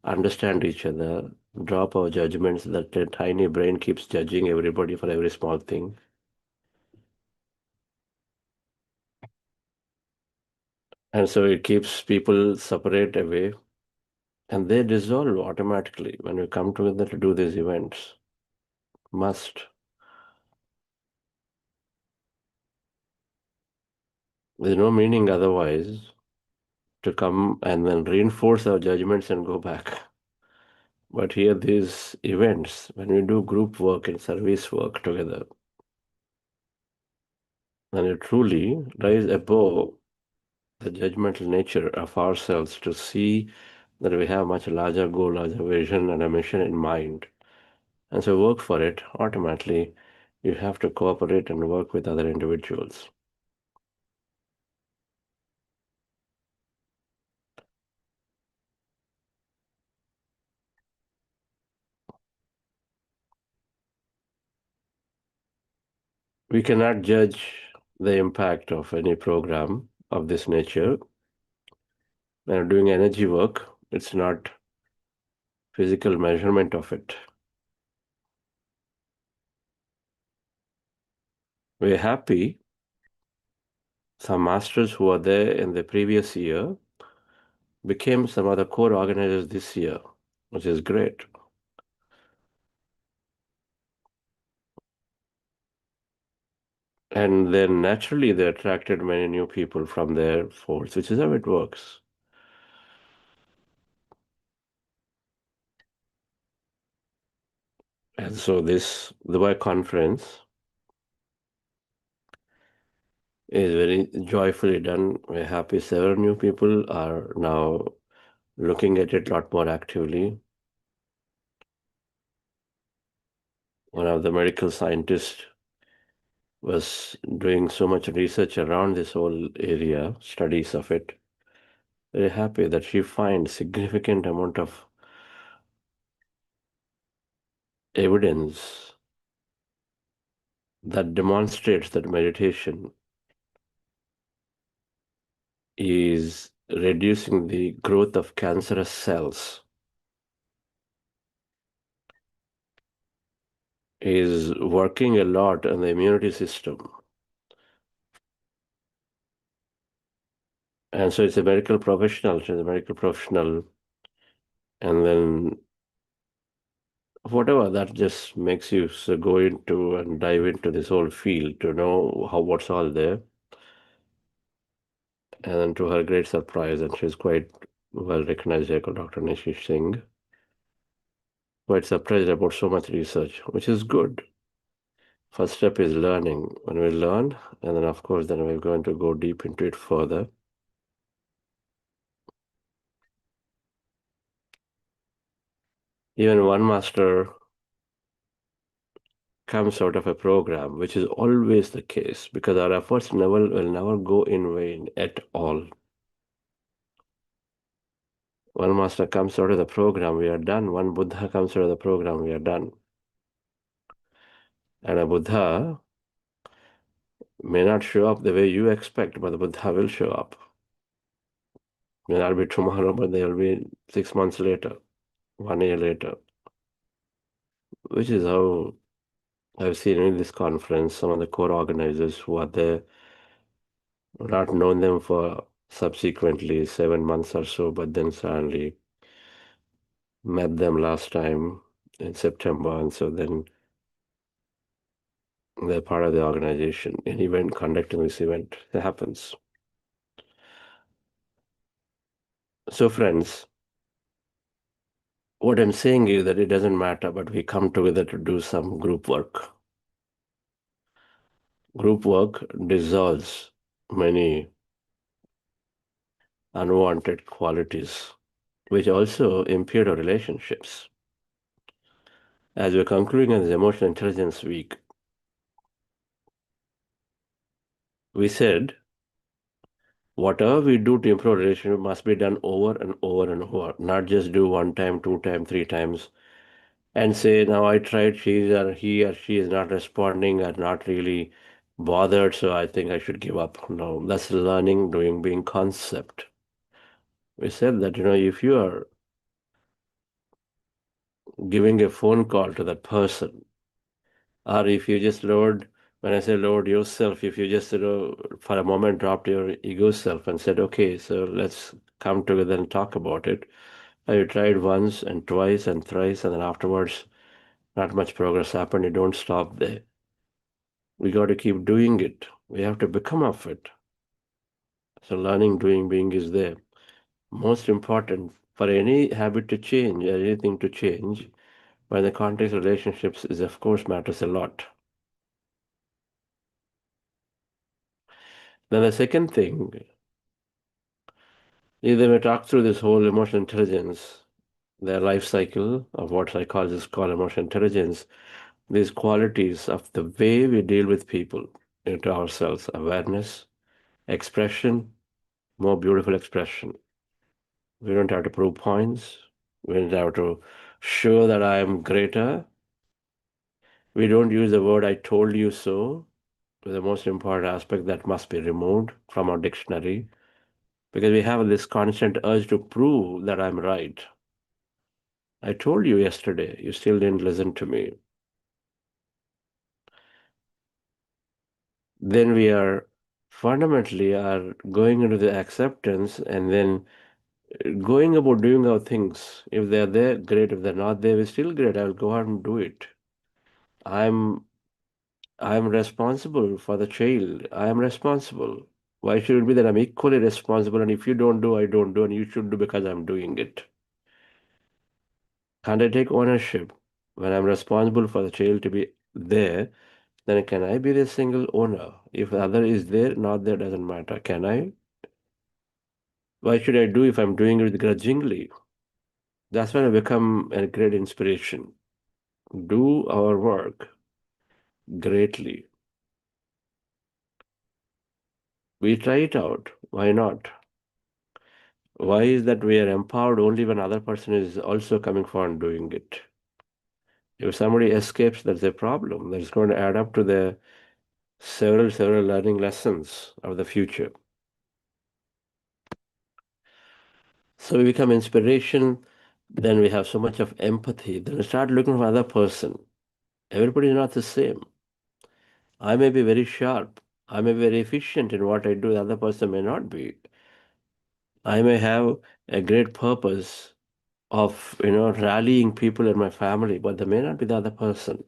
understand each other, drop our judgments that the tiny brain keeps judging everybody for every small thing. And so it keeps people separate away, and they dissolve automatically when we come together to do these events. Must. There's no meaning otherwise to come and then reinforce our judgments and go back. But here, these events, when we do group work and service work together, and it truly rise above the judgmental nature of ourselves to see that we have much larger goal, larger vision, and a mission in mind. And so work for it, automatically, you have to cooperate and work with other individuals. We cannot judge the impact of any program of this nature. When doing energy work, it's not physical measurement of it. We're happy some masters who were there in the previous year became some of the core organizers this year, which is great. And then naturally they attracted many new people from their folds, which is how it works. And so this Dubai conference is very joyfully done. We're happy several new people are now looking at it a lot more actively. One of the medical scientists was doing so much research around this whole area, studies of it. Very happy that she finds significant amount of evidence that demonstrates that meditation is reducing the growth of cancerous cells. is working a lot on the immunity system. And so it's a medical professional, she's a medical professional. And then whatever, that just makes you go into and dive into this whole field to know what's all there. And then to her great surprise, and she's quite well recognized here, Dr. Nishish Singh, quite surprised about so much research, which is good. First step is learning. When we learn, and then of course, then we're going to go deep into it further. Even one master comes out of a program, which is always the case, because our efforts will never go in vain at all. One master comes out of the program, we are done. One Buddha comes out of the program, we are done. And a Buddha may not show up the way you expect, but the Buddha will show up. May not be tomorrow, but they will be 6 months later, 1 year later, which is how I've seen in this conference some of the core organizers who are there, not known them for subsequently 7 months or so, but then suddenly met them last time in September, and so then they're part of the organization. An event conducting this event happens. So, friends, what I'm saying is that it doesn't matter, but we come together to do some group work. Group work dissolves many unwanted qualities, which also impede our relationships. As we're concluding on this Emotional Intelligence Week, we said whatever we do to improve relationship must be done over and over and over, not just do 1 time, 2 times, 3 times, and say, now I tried, he or she is not responding or not really bothered, so I think I should give up. No, that's learning, doing, being concept. We said that, if you are giving a phone call to that person, or if you just when I say lowered yourself, if you just, for a moment dropped your ego self and said, okay, so let's come together and talk about it. You tried once and twice and thrice, and then afterwards, not much progress happened. You don't stop there. We got to keep doing it. We have to become of it. So learning, doing, being is there. Most important for any habit to change, or anything to change, when the context of relationships is, of course, matters a lot. Then the second thing is that we talk through this whole emotional intelligence, the life cycle of what psychologists call emotional intelligence, these qualities of the way we deal with people, into ourselves, awareness, expression, more beautiful expression. We don't have to prove points. We don't have to show that I am greater. We don't use the word I told you so. The most important aspect that must be removed from our dictionary, because we have this constant urge to prove that I'm right. I told you yesterday, you still didn't listen to me. Then we are fundamentally are going into the acceptance and then going about doing our things. If they're there, great. If they're not there, we're still great. I'll go out and do it. I'm responsible for the child. I am responsible. Why should it be that I'm equally responsible? And if you don't do, I don't do, and you should do because I'm doing it. Can't I take ownership when I'm responsible for the child to be there? Then can I be the single owner? If the other is there, not there, doesn't matter. Can I? Why should I do if I'm doing it grudgingly? That's when I become a great inspiration. Do our work greatly. We try it out. Why not? Why is that we are empowered only when other person is also coming forward and doing it? If somebody escapes, that's a problem. That's going to add up to the several learning lessons of the future. So we become inspiration, then we have so much of empathy. Then we start looking for other person. Everybody is not the same. I may be very sharp. I may be very efficient in what I do. The other person may not be. I may have a great purpose of rallying people in my family, but they may not be the other person.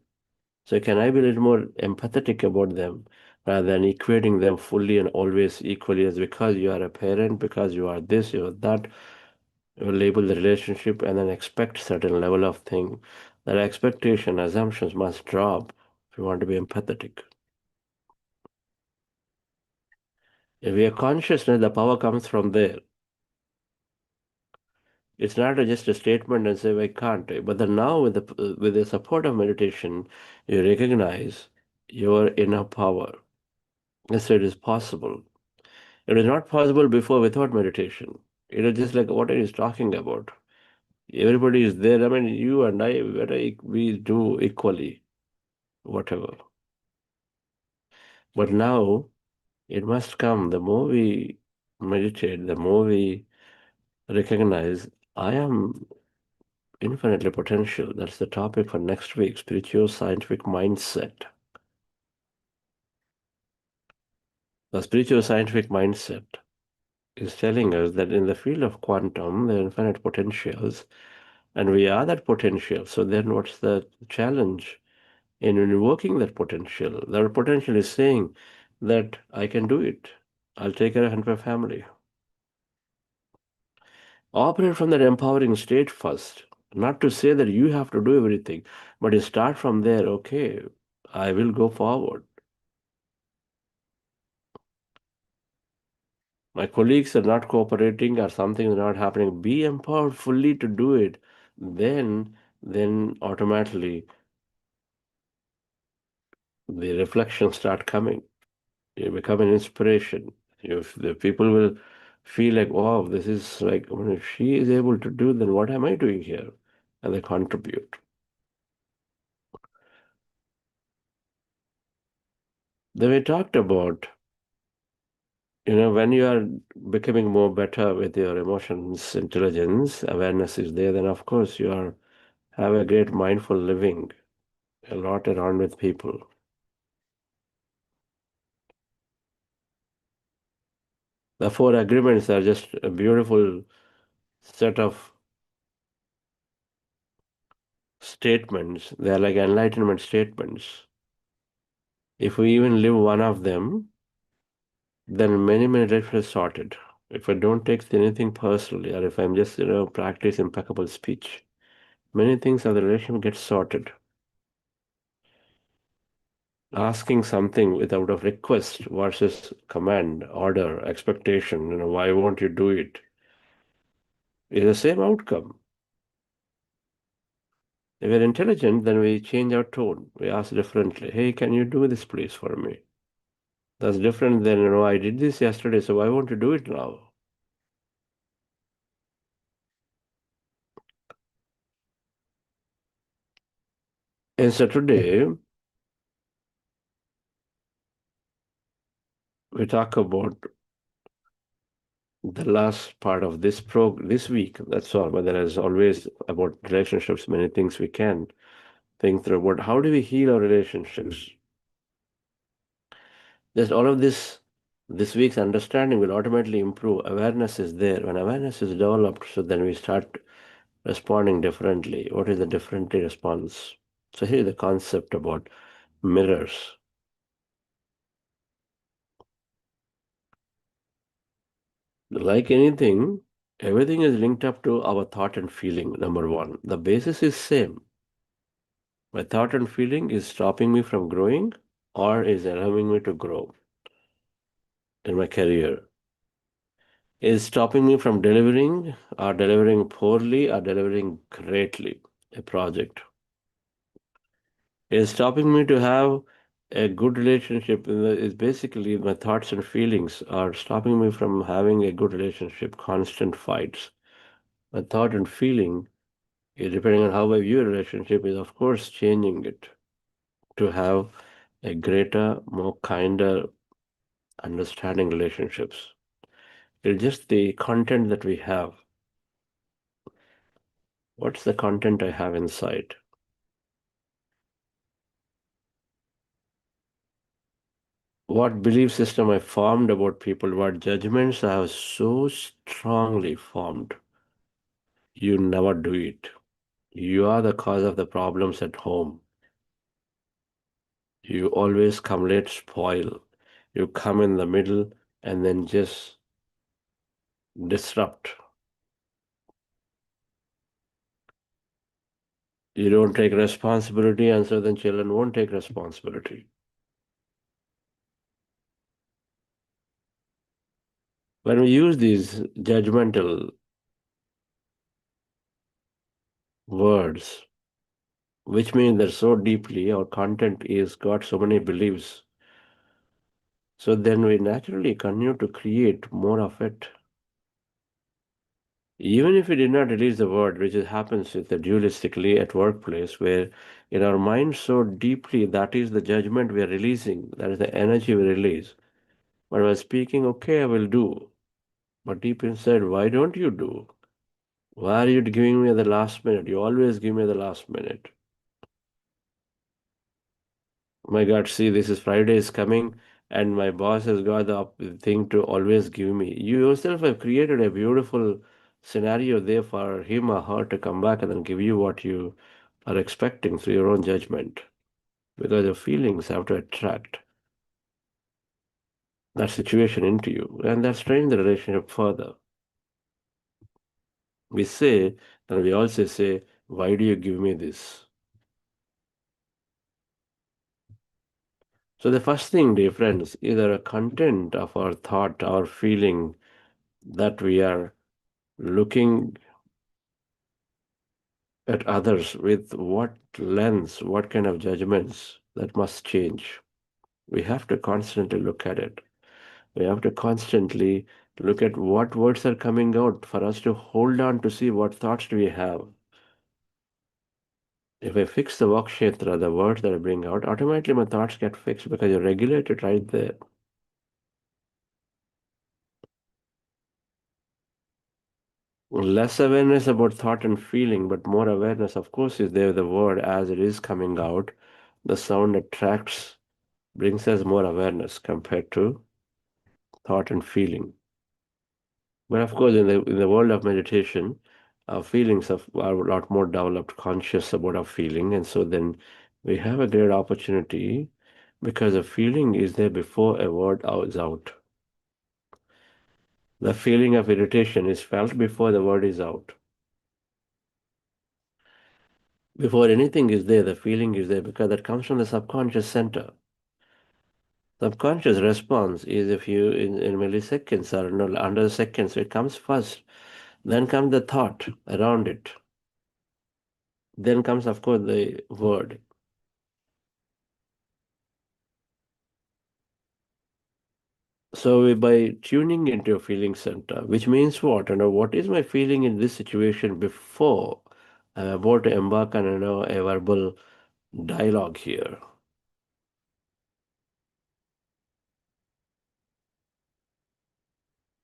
So can I be a little more empathetic about them rather than equating them fully and always equally as because you are a parent, because you are this, you are that, you label the relationship and then expect certain level of thing. That expectation, assumptions must drop if you want to be empathetic. If we are consciousness, the power comes from there. It's not just a statement and say I can't. But then now with the support of meditation, you recognize your inner power. Yes, it is possible. It is not possible before without meditation. It is just like what are you talking about? Everybody is there. I mean, you and I, we do equally, whatever. But now it must come. The more we meditate, the more we recognize I am infinitely potential. That's the topic for next week, spiritual scientific mindset. The spiritual scientific mindset is telling us that in the field of quantum, there are infinite potentials, and we are that potential. So then what's the challenge in invoking that potential? That potential is saying that I can do it. I'll take care of my family. Operate from that empowering state first. Not to say that you have to do everything, but you start from there. Okay, I will go forward. My colleagues are not cooperating or something is not happening. Be empowered fully to do it. Then automatically the reflections start coming. You become an inspiration. If the people will feel like, wow, this is like, when if she is able to do, then what am I doing here? And they contribute. Then we talked about, when you are becoming more better with your emotions, intelligence, awareness is there, then of course you are have a great mindful living, a lot around with people. The four agreements are just a beautiful set of statements. They are like enlightenment statements. If we even live one of them, then many lives are sorted. If I don't take anything personally, or if I'm just practice impeccable speech, many things of the relationship get sorted. Asking something without a request versus command, order, expectation, why won't you do it, is the same outcome. If we're intelligent, then we change our tone. We ask differently. Hey, can you do this please for me? That's different than, I did this yesterday, so why won't you do it now? And so today, we talk about the last part of this week. That's all. But there is always about relationships, many things we can think through. But how do we heal our relationships? Just all of this week's understanding will automatically improve. Awareness is there. When awareness is developed, so then we start responding differently. What is the different response? So here is the concept about mirrors. Like anything, everything is linked up to our thought and feeling, number one. The basis is same. My thought and feeling is stopping me from growing or is allowing me to grow in my career. Is stopping me from delivering or delivering poorly or delivering greatly a project. Is stopping me to have a good relationship is basically my thoughts and feelings are stopping me from having a good relationship, constant fights. My thought and feeling, depending on how I view a relationship, is of course changing it to have a greater, more kinder, understanding relationships. It's just the content that we have. What's the content I have inside? what belief system I formed about people, what judgments I have so strongly formed. You never do it. You are the cause of the problems at home. You always come late, spoil. You come in the middle and then just disrupt. You don't take responsibility, and so then children won't take responsibility. When we use these judgmental words, which means that so deeply our content is got so many beliefs, so then we naturally continue to create more of it. Even if we did not release the word, which happens with the dualistically at workplace, where in our mind so deeply that is the judgment we are releasing, that is the energy we release. But while speaking, okay, I will do. But deep inside, why don't you do? Why are you giving me the last minute? You always give me the last minute. My God, see, this is Friday is coming, and my boss has got the thing to always give me. You yourself have created a beautiful scenario there for him or her to come back and then give you what you are expecting through your own judgment. Because your feelings have to attract that situation into you, and that strains the relationship further. We say, and we also say, why do you give me this? So the first thing, dear friends, is a content of our thought, our feeling that we are looking at others with what lens, what kind of judgments that must change. We have to constantly look at it. We have to constantly look at what words are coming out for us to hold on to see what thoughts do we have. If I fix the Vakshetra, the words that I bring out, automatically my thoughts get fixed because you regulate it right there. Less awareness about thought and feeling, but more awareness, of course, is there. The word as it is coming out, the sound attracts, brings us more awareness compared to thought and feeling. But of course, in the world of meditation, our feelings are a lot more developed, conscious about our feeling, and so then we have a great opportunity because the feeling is there before a word is out. The feeling of irritation is felt before the word is out. Before anything is there, the feeling is there because that comes from the subconscious center. Subconscious response is if you in milliseconds or no, under seconds, it comes first. Then comes the thought around it. Then comes, of course, the word. So by tuning into your feeling center, which means what? What is my feeling in this situation before I'm about to embark on a verbal dialogue here?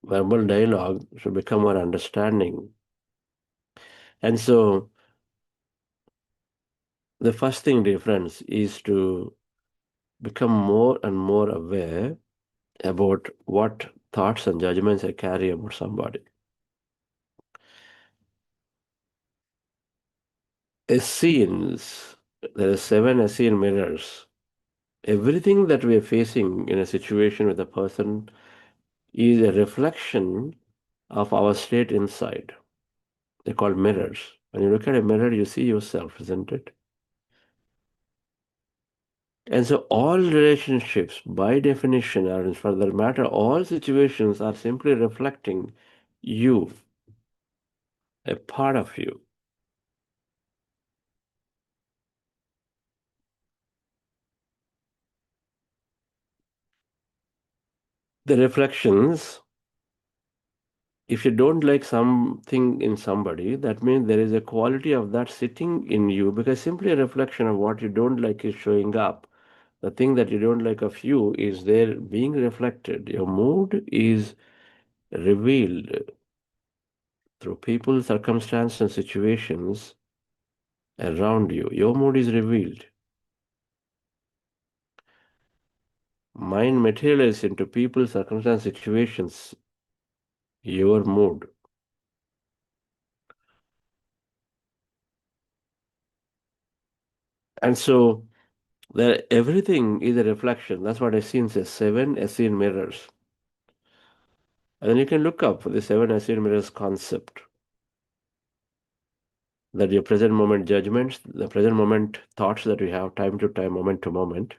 Verbal dialogue should become more understanding. And so the first thing, dear friends, is to become more and more aware about what thoughts and judgments I carry about somebody. Scenes, there are 7 scene mirrors. Everything that we are facing in a situation with a person is a reflection of our state inside. They're called mirrors. When you look at a mirror, you see yourself, isn't it? And so all relationships, by definition, or for that matter, all situations are simply reflecting you, a part of you. The reflections, if you don't like something in somebody, that means there is a quality of that sitting in you because simply a reflection of what you don't like is showing up. The thing that you don't like of you is there being reflected. Your mood is revealed through people, circumstances, and situations around you. Your mood is revealed. Mind materializes into people, circumstances, situations, your mood. And so everything is a reflection. That's what Essene says. 7 Essene mirrors. And then you can look up the 7 Essene mirrors concept. That your present moment judgments, the present moment thoughts that we have time to time, moment to moment,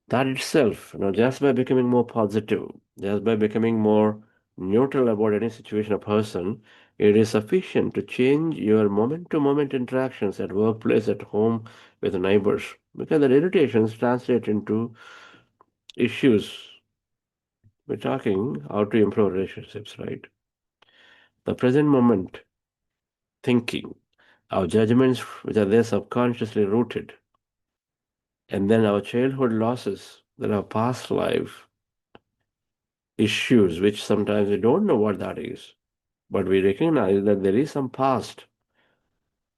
that itself, just by becoming more positive, just by becoming more neutral about any situation or person, it is sufficient to change your moment to moment interactions at workplace, at home, with neighbors. Because the irritations translate into issues. We're talking how to improve relationships, right? The present moment thinking, our judgments which are there subconsciously rooted, and then our childhood losses, that our past life issues, which sometimes we don't know what that is, but we recognize that there is some past.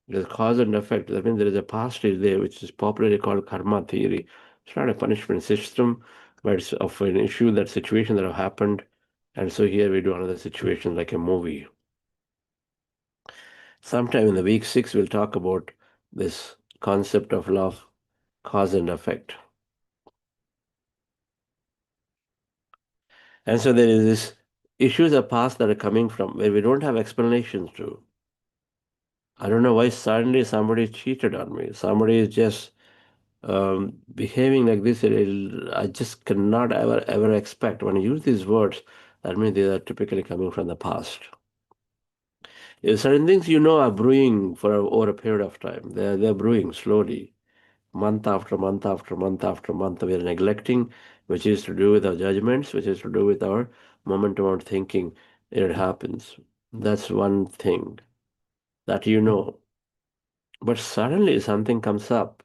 There's cause and effect. That means there is a past is there, which is popularly called karma theory. It's not a punishment system, but it's of an issue, that situation that have happened. And so here we do another situation like a movie. Sometime in the week 6, we'll talk about this concept of love, cause and effect. And so there is this issues of past that are coming from where we don't have explanations to. I don't know why suddenly somebody cheated on me. Somebody is just behaving like this. I just cannot ever expect. When I use these words, that means they are typically coming from the past. If certain things are brewing for over a period of time. They're brewing slowly, month after month after month after month. We are neglecting, which is to do with our judgments, which is to do with our moment-to-moment thinking. It happens. That's one thing that you know. But suddenly something comes up,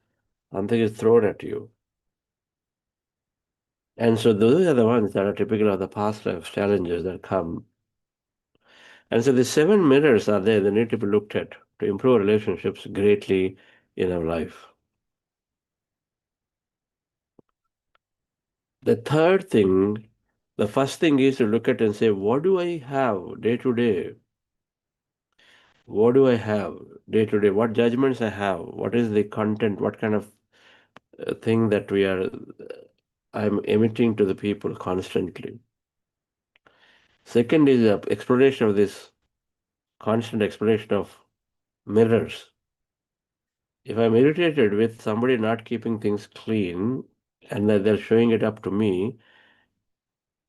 something is thrown at you. And so those are the ones that are typical of the past life challenges that come. And so the 7 mirrors are there, they need to be looked at to improve relationships greatly in our life. The third thing, the first thing is to look at and say, what do I have day to day? What do I have day to day? What judgments I have? What is the content? What kind of thing that I'm emitting to the people constantly? Second is the exploration of this constant exploration of mirrors. If I'm irritated with somebody not keeping things clean and that they're showing it up to me,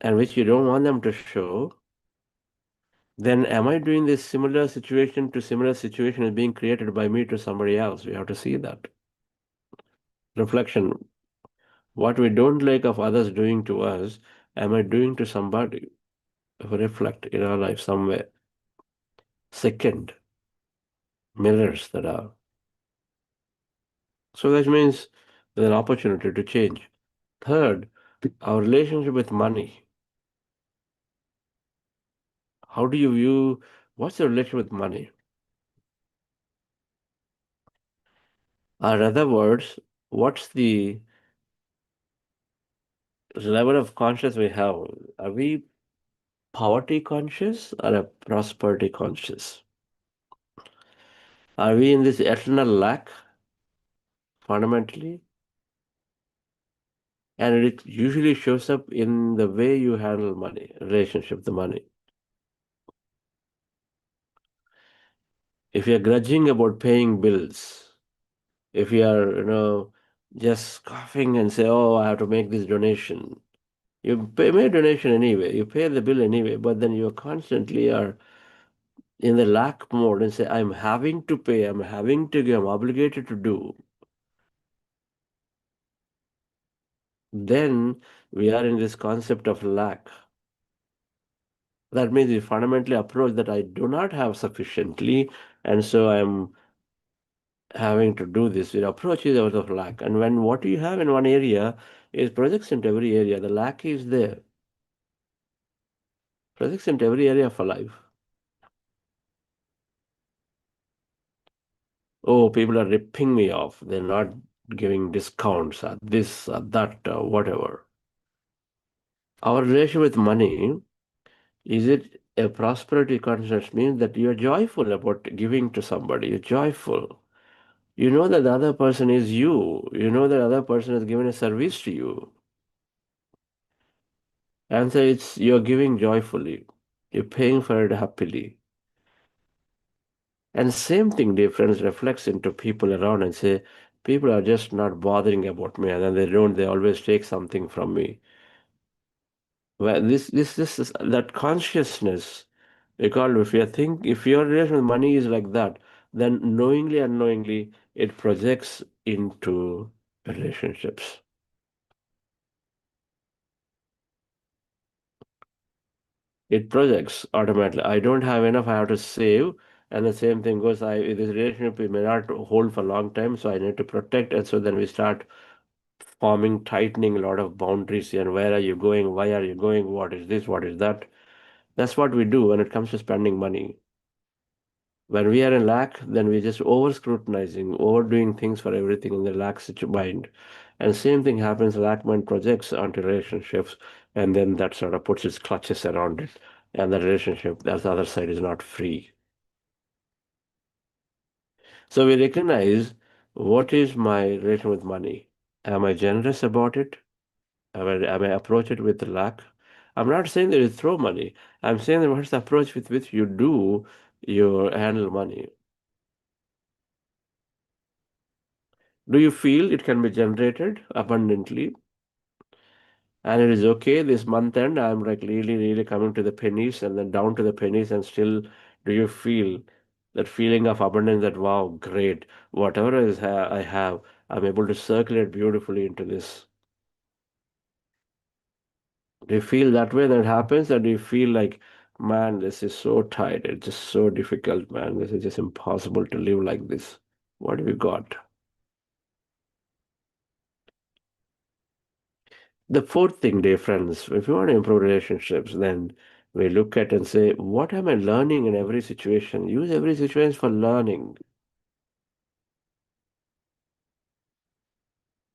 and which you don't want them to show, then am I doing this similar situation is being created by me to somebody else? We have to see that. Reflection. What we don't like of others doing to us, am I doing to somebody? Reflect in our life somewhere. Second, mirrors that are. So that means there's an opportunity to change. Third, our relationship with money. How do you view, what's your relationship with money? Or in other words, what's the level of conscious we have? Are we poverty conscious or a prosperity conscious? Are we in this eternal lack fundamentally? And it usually shows up in the way you handle money, relationship, the money. If you're grudging about paying bills, if you are, just scoffing and say, oh, I have to make this donation. You make donation anyway, you pay the bill anyway, but then you constantly are in the lack mode and say, I'm having to pay, I'm having to give, I'm obligated to do. Then we are in this concept of lack. That means we fundamentally approach that I do not have sufficiently, and so I'm having to do this. Your approach is out of lack. And when what you have in one area is projects into every area, the lack is there. Projects into every area of our life. Oh, people are ripping me off. They're not giving discounts at this, at that, whatever. Our relation with money, is it a prosperity consciousness? Means that you're joyful about giving to somebody. You're joyful. You know that the other person is you. You know that the other person has given a service to you. And so it's you're giving joyfully. You're paying for it happily. And same thing, dear friends, reflects into people around and say, people are just not bothering about me, and then they always take something from me. Well, this is that consciousness. Because if your relation with money is like that, then knowingly, unknowingly, it projects into relationships. It projects automatically. I don't have enough, I have to save. And the same thing goes, this relationship may not hold for a long time, so I need to protect. And so then we start forming, tightening a lot of boundaries. And where are you going? Why are you going? What is this? What is that? That's what we do when it comes to spending money. When we are in lack, then we're just over scrutinizing, overdoing things for everything in the lack mind. And same thing happens, lack mind projects onto relationships, and then that sort of puts its clutches around it. And the relationship, that's the other side, is not free. So we recognize, what is my relation with money? Am I generous about it? Am I approach it with lack? I'm not saying that you throw money. I'm saying that what's the approach with which you handle money? Do you feel it can be generated abundantly? And it is okay this month end, I'm like really, really coming to the pennies and then down to the pennies, and still do you feel that feeling of abundance that, wow, great, whatever I have, I'm able to circulate beautifully into this? Do you feel that way that happens, or do you feel like, man, this is so tight, it's just so difficult, man, this is just impossible to live like this? What have you got? The fourth thing, dear friends, if you want to improve relationships, then we look at and say, what am I learning in every situation? Use every situation for learning.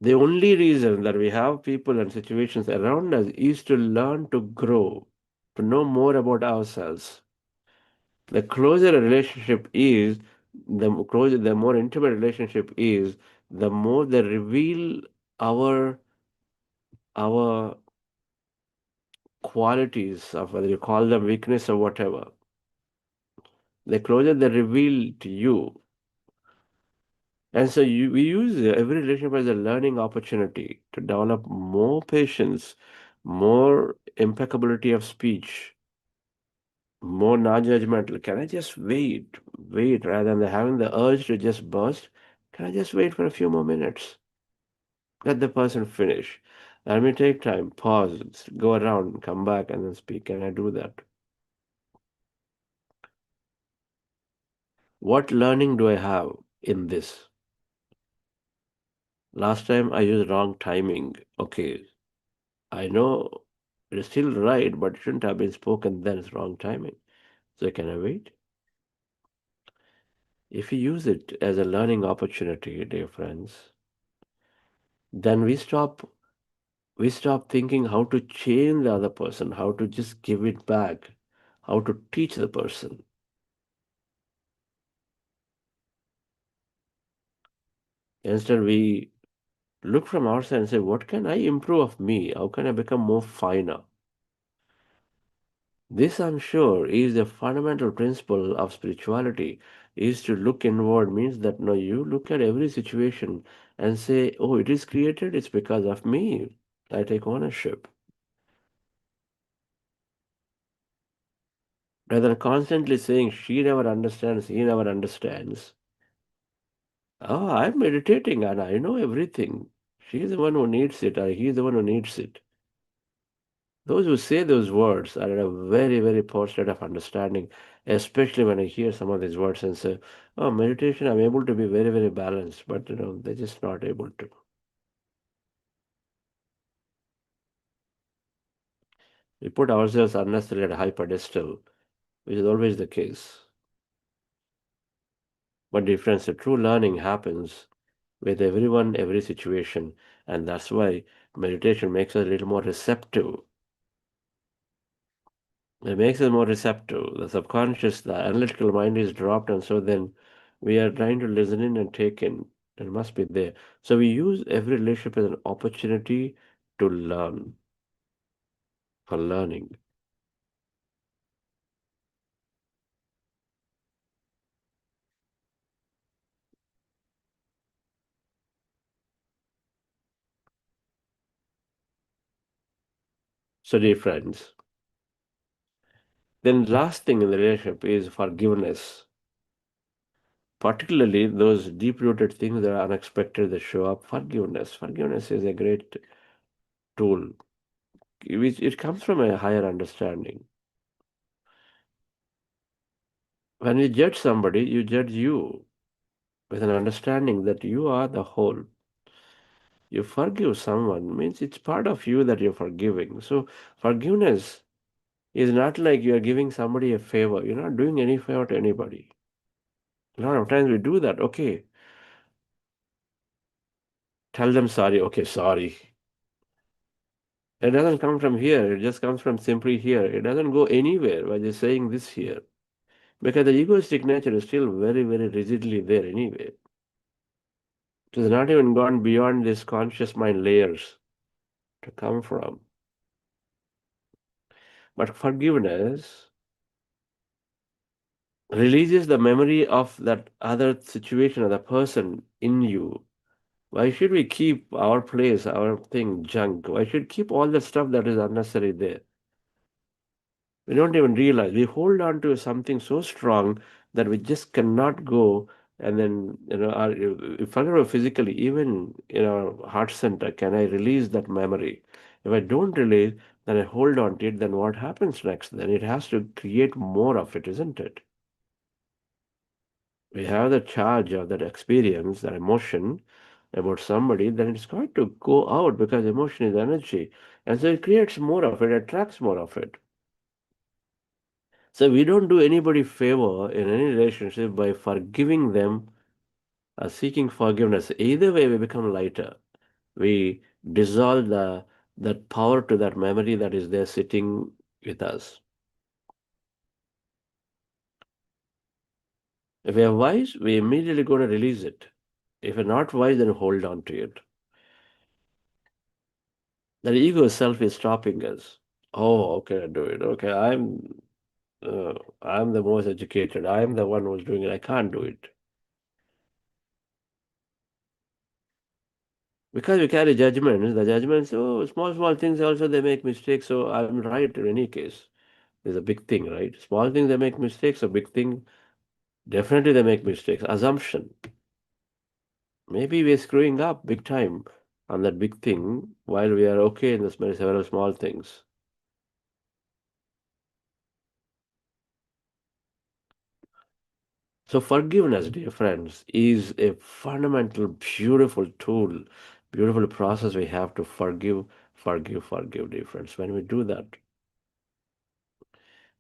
The only reason that we have people and situations around us is to learn to grow, to know more about ourselves. The closer a relationship is, the more intimate relationship is, the more they reveal our qualities of, whether you call them weakness or whatever. The closer they reveal to you. And so we use every relationship as a learning opportunity to develop more patience, more impeccability of speech, more non-judgmental. Can I just wait, rather than having the urge to just burst? Can I just wait for a few more minutes? Let the person finish. Let me take time, pause, go around, come back, and then speak. Can I do that? What learning do I have in this? Last time I used wrong timing. Okay, I know it is still right, but it shouldn't have been spoken then. It's wrong timing. So can I wait? If you use it as a learning opportunity, dear friends, then we stop thinking how to change the other person, how to just give it back, how to teach the person. Instead, we look from outside and say, what can I improve of me? How can I become more finer? This, I'm sure, is the fundamental principle of spirituality, is to look inward, means that no, you look at every situation and say, oh, it is created, it's because of me. I take ownership. Rather than constantly saying, she never understands, he never understands. Oh, I'm meditating and I know everything. She's the one who needs it, or he's the one who needs it. Those who say those words are in a very, very poor state of understanding, especially when I hear some of these words and say, oh, meditation, I'm able to be very, very balanced, but they're just not able to. We put ourselves unnecessarily at a high pedestal, which is always the case. But difference, the true learning happens with everyone, every situation, and that's why meditation makes us a little more receptive It makes us more receptive. The subconscious, the analytical mind is dropped, and so then we are trying to listen in and take in. It must be there. So we use every relationship as an opportunity to learn, for learning. So, dear friends, then last thing in the relationship is forgiveness. Particularly those deep-rooted things that are unexpected that show up. Forgiveness. Forgiveness is a great tool. It comes from a higher understanding. When you judge somebody, you judge you with an understanding that you are the whole. You forgive someone means it's part of you that you're forgiving. So forgiveness is not like you're giving somebody a favor. You're not doing any favor to anybody. A lot of times we do that. Okay, tell them sorry. Okay, sorry. It doesn't come from here. It just comes from simply here. It doesn't go anywhere by just saying this here. Because the egoistic nature is still very, very rigidly there anyway. It has not even gone beyond this conscious mind layers to come from. But forgiveness releases the memory of that other situation or the person in you. Why should we keep our place, our thing, junk? Why should we keep all the stuff that is unnecessary there? We don't even realize. We hold on to something so strong that we just cannot go. And then, if I go physically, even in our heart center, can I release that memory? If I don't release, then I hold on to it, then what happens next? Then it has to create more of it, isn't it? We have the charge of that experience, that emotion about somebody, then it's going to go out because emotion is energy. And so it creates more of it, attracts more of it. So we don't do anybody favor in any relationship by forgiving them or seeking forgiveness. Either way, we become lighter. We dissolve that power to that memory that is there sitting with us. If we are wise, we immediately going to release it. If we're not wise, then hold on to it. The ego self is stopping us. Oh, okay, I do it. Okay, I'm the most educated. I'm the one who's doing it. I can't do it because we carry judgments. The judgments, oh, small things also they make mistakes. So I'm right in any case. There's a big thing, right? Small things they make mistakes. A big thing definitely they make mistakes. Assumption. Maybe we're screwing up big time on that big thing while we are okay in the several small things. So forgiveness, dear friends, is a fundamental, beautiful tool, beautiful process we have to forgive, dear friends. When we do that,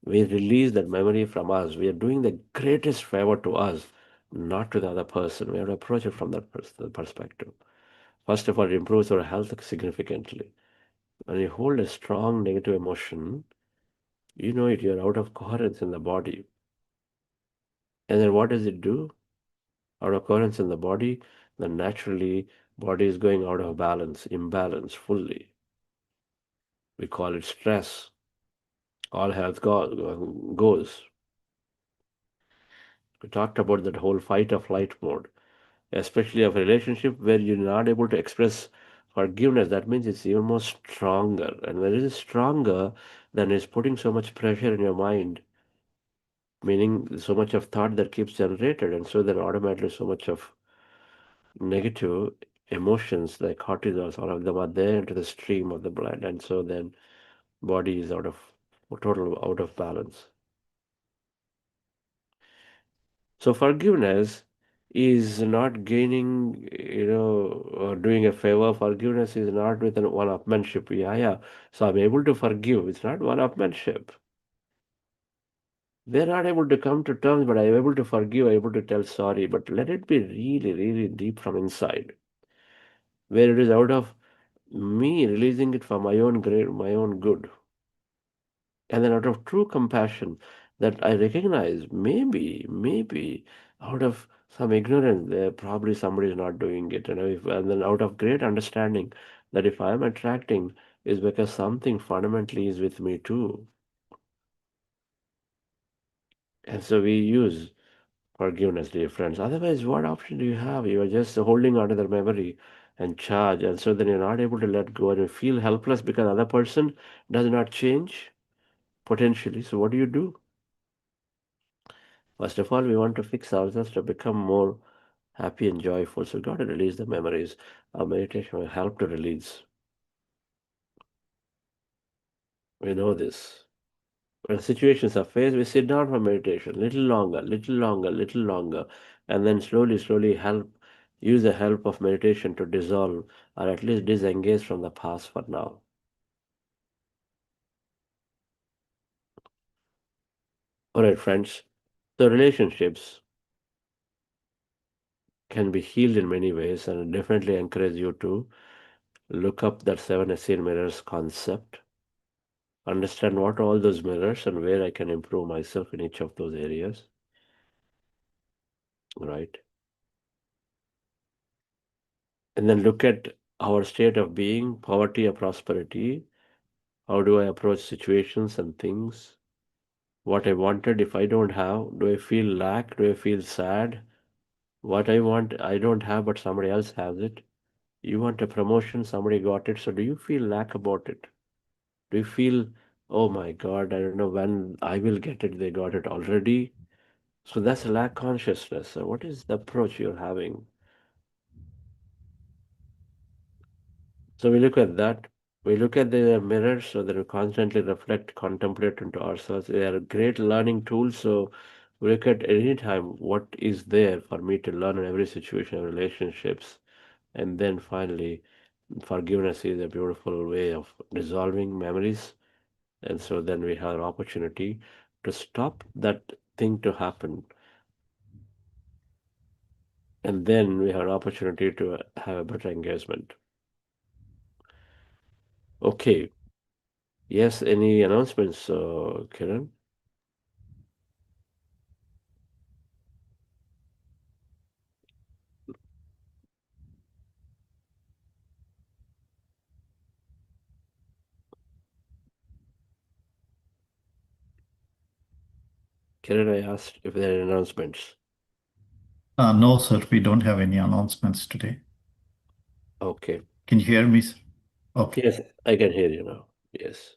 we release that memory from us. We are doing the greatest favor to us, not to the other person. We have to approach it from that perspective. First of all, it improves our health significantly. When you hold a strong negative emotion, you know it, you're out of coherence in the body. And then what does it do? Out of coherence in the body, then naturally body is going out of balance, imbalance fully. We call it stress. All health goes. We talked about that whole fight or flight mode, especially of a relationship where you're not able to express forgiveness. That means it's even more stronger. And when it is stronger, then it's putting so much pressure in your mind, meaning so much of thought that keeps generated. And so then automatically so much of negative emotions like cortisol, all of them are there into the stream of the blood, and so then body is total out of balance. So forgiveness is not gaining, or doing a favor. Forgiveness is not with an one-upmanship. Yeah. So I'm able to forgive. It's not one-upmanship. They're not able to come to terms, but I'm able to forgive, I'm able to tell sorry. But let it be really, really deep from inside, where it is out of me releasing it for my own good. And then out of true compassion that I recognize maybe out of some ignorance, there probably somebody is not doing it. And then out of great understanding that if I'm attracting is because something fundamentally is with me too. And so we use forgiveness, dear friends. Otherwise, what option do you have? You are just holding onto the memory and charge, and so then you're not able to let go and you feel helpless because other person does not change potentially. So what do you do? First of all, we want to fix ourselves to become more happy and joyful. So, got to release the memories. Our meditation will help to release. We know this. When situations are faced, we sit down for meditation, little longer, little longer, little longer, and then slowly use the help of meditation to dissolve or at least disengage from the past for now. All right, friends. So, relationships can be healed in many ways, and I definitely encourage you to look up that 7 mirrors concept. Understand what are all those mirrors and where I can improve myself in each of those areas. Right. And then look at our state of being, poverty or prosperity. How do I approach situations and things? What I wanted, if I don't have, do I feel lack? Do I feel sad? What I want, I don't have, but somebody else has it. You want a promotion, somebody got it. So do you feel lack about it? Do you feel, oh my God, I don't know when I will get it, they got it already? So that's lack consciousness. So what is the approach you're having? So we look at that. We look at the mirrors so that we constantly reflect, contemplate into ourselves. They are great learning tools. So we look at any time what is there for me to learn in every situation, relationships. And then finally, forgiveness is a beautiful way of dissolving memories. And so then we have an opportunity to stop that thing to happen. And then we have an opportunity to have a better engagement. Okay. Yes, any announcements, Kiran? Kiran, I asked if there are announcements. No, sir, we don't have any announcements today. Okay. Can you hear me, sir? Okay. Yes, I can hear you now. Yes.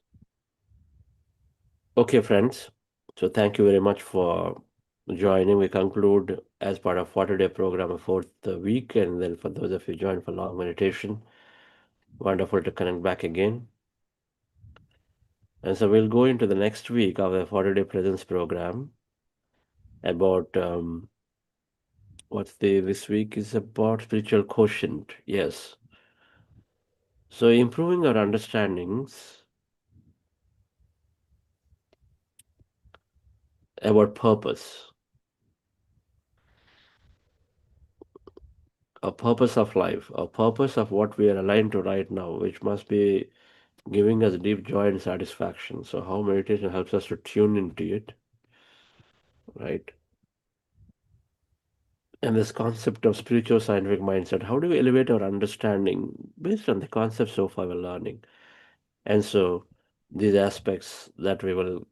Okay, friends. So thank you very much for joining. We conclude as part of 40-day program a fourth week, and then for those of you joined for long meditation, wonderful to connect back again. And so we'll go into the next week of the 40-day presence program about this week is about spiritual quotient. Yes. So improving our understandings about purpose, a purpose of life, a purpose of what we are aligned to right now, which must be giving us deep joy and satisfaction. So how meditation helps us to tune into it, right? And this concept of spiritual scientific mindset, how do we elevate our understanding based on the concepts so far we're learning? And so these aspects that we will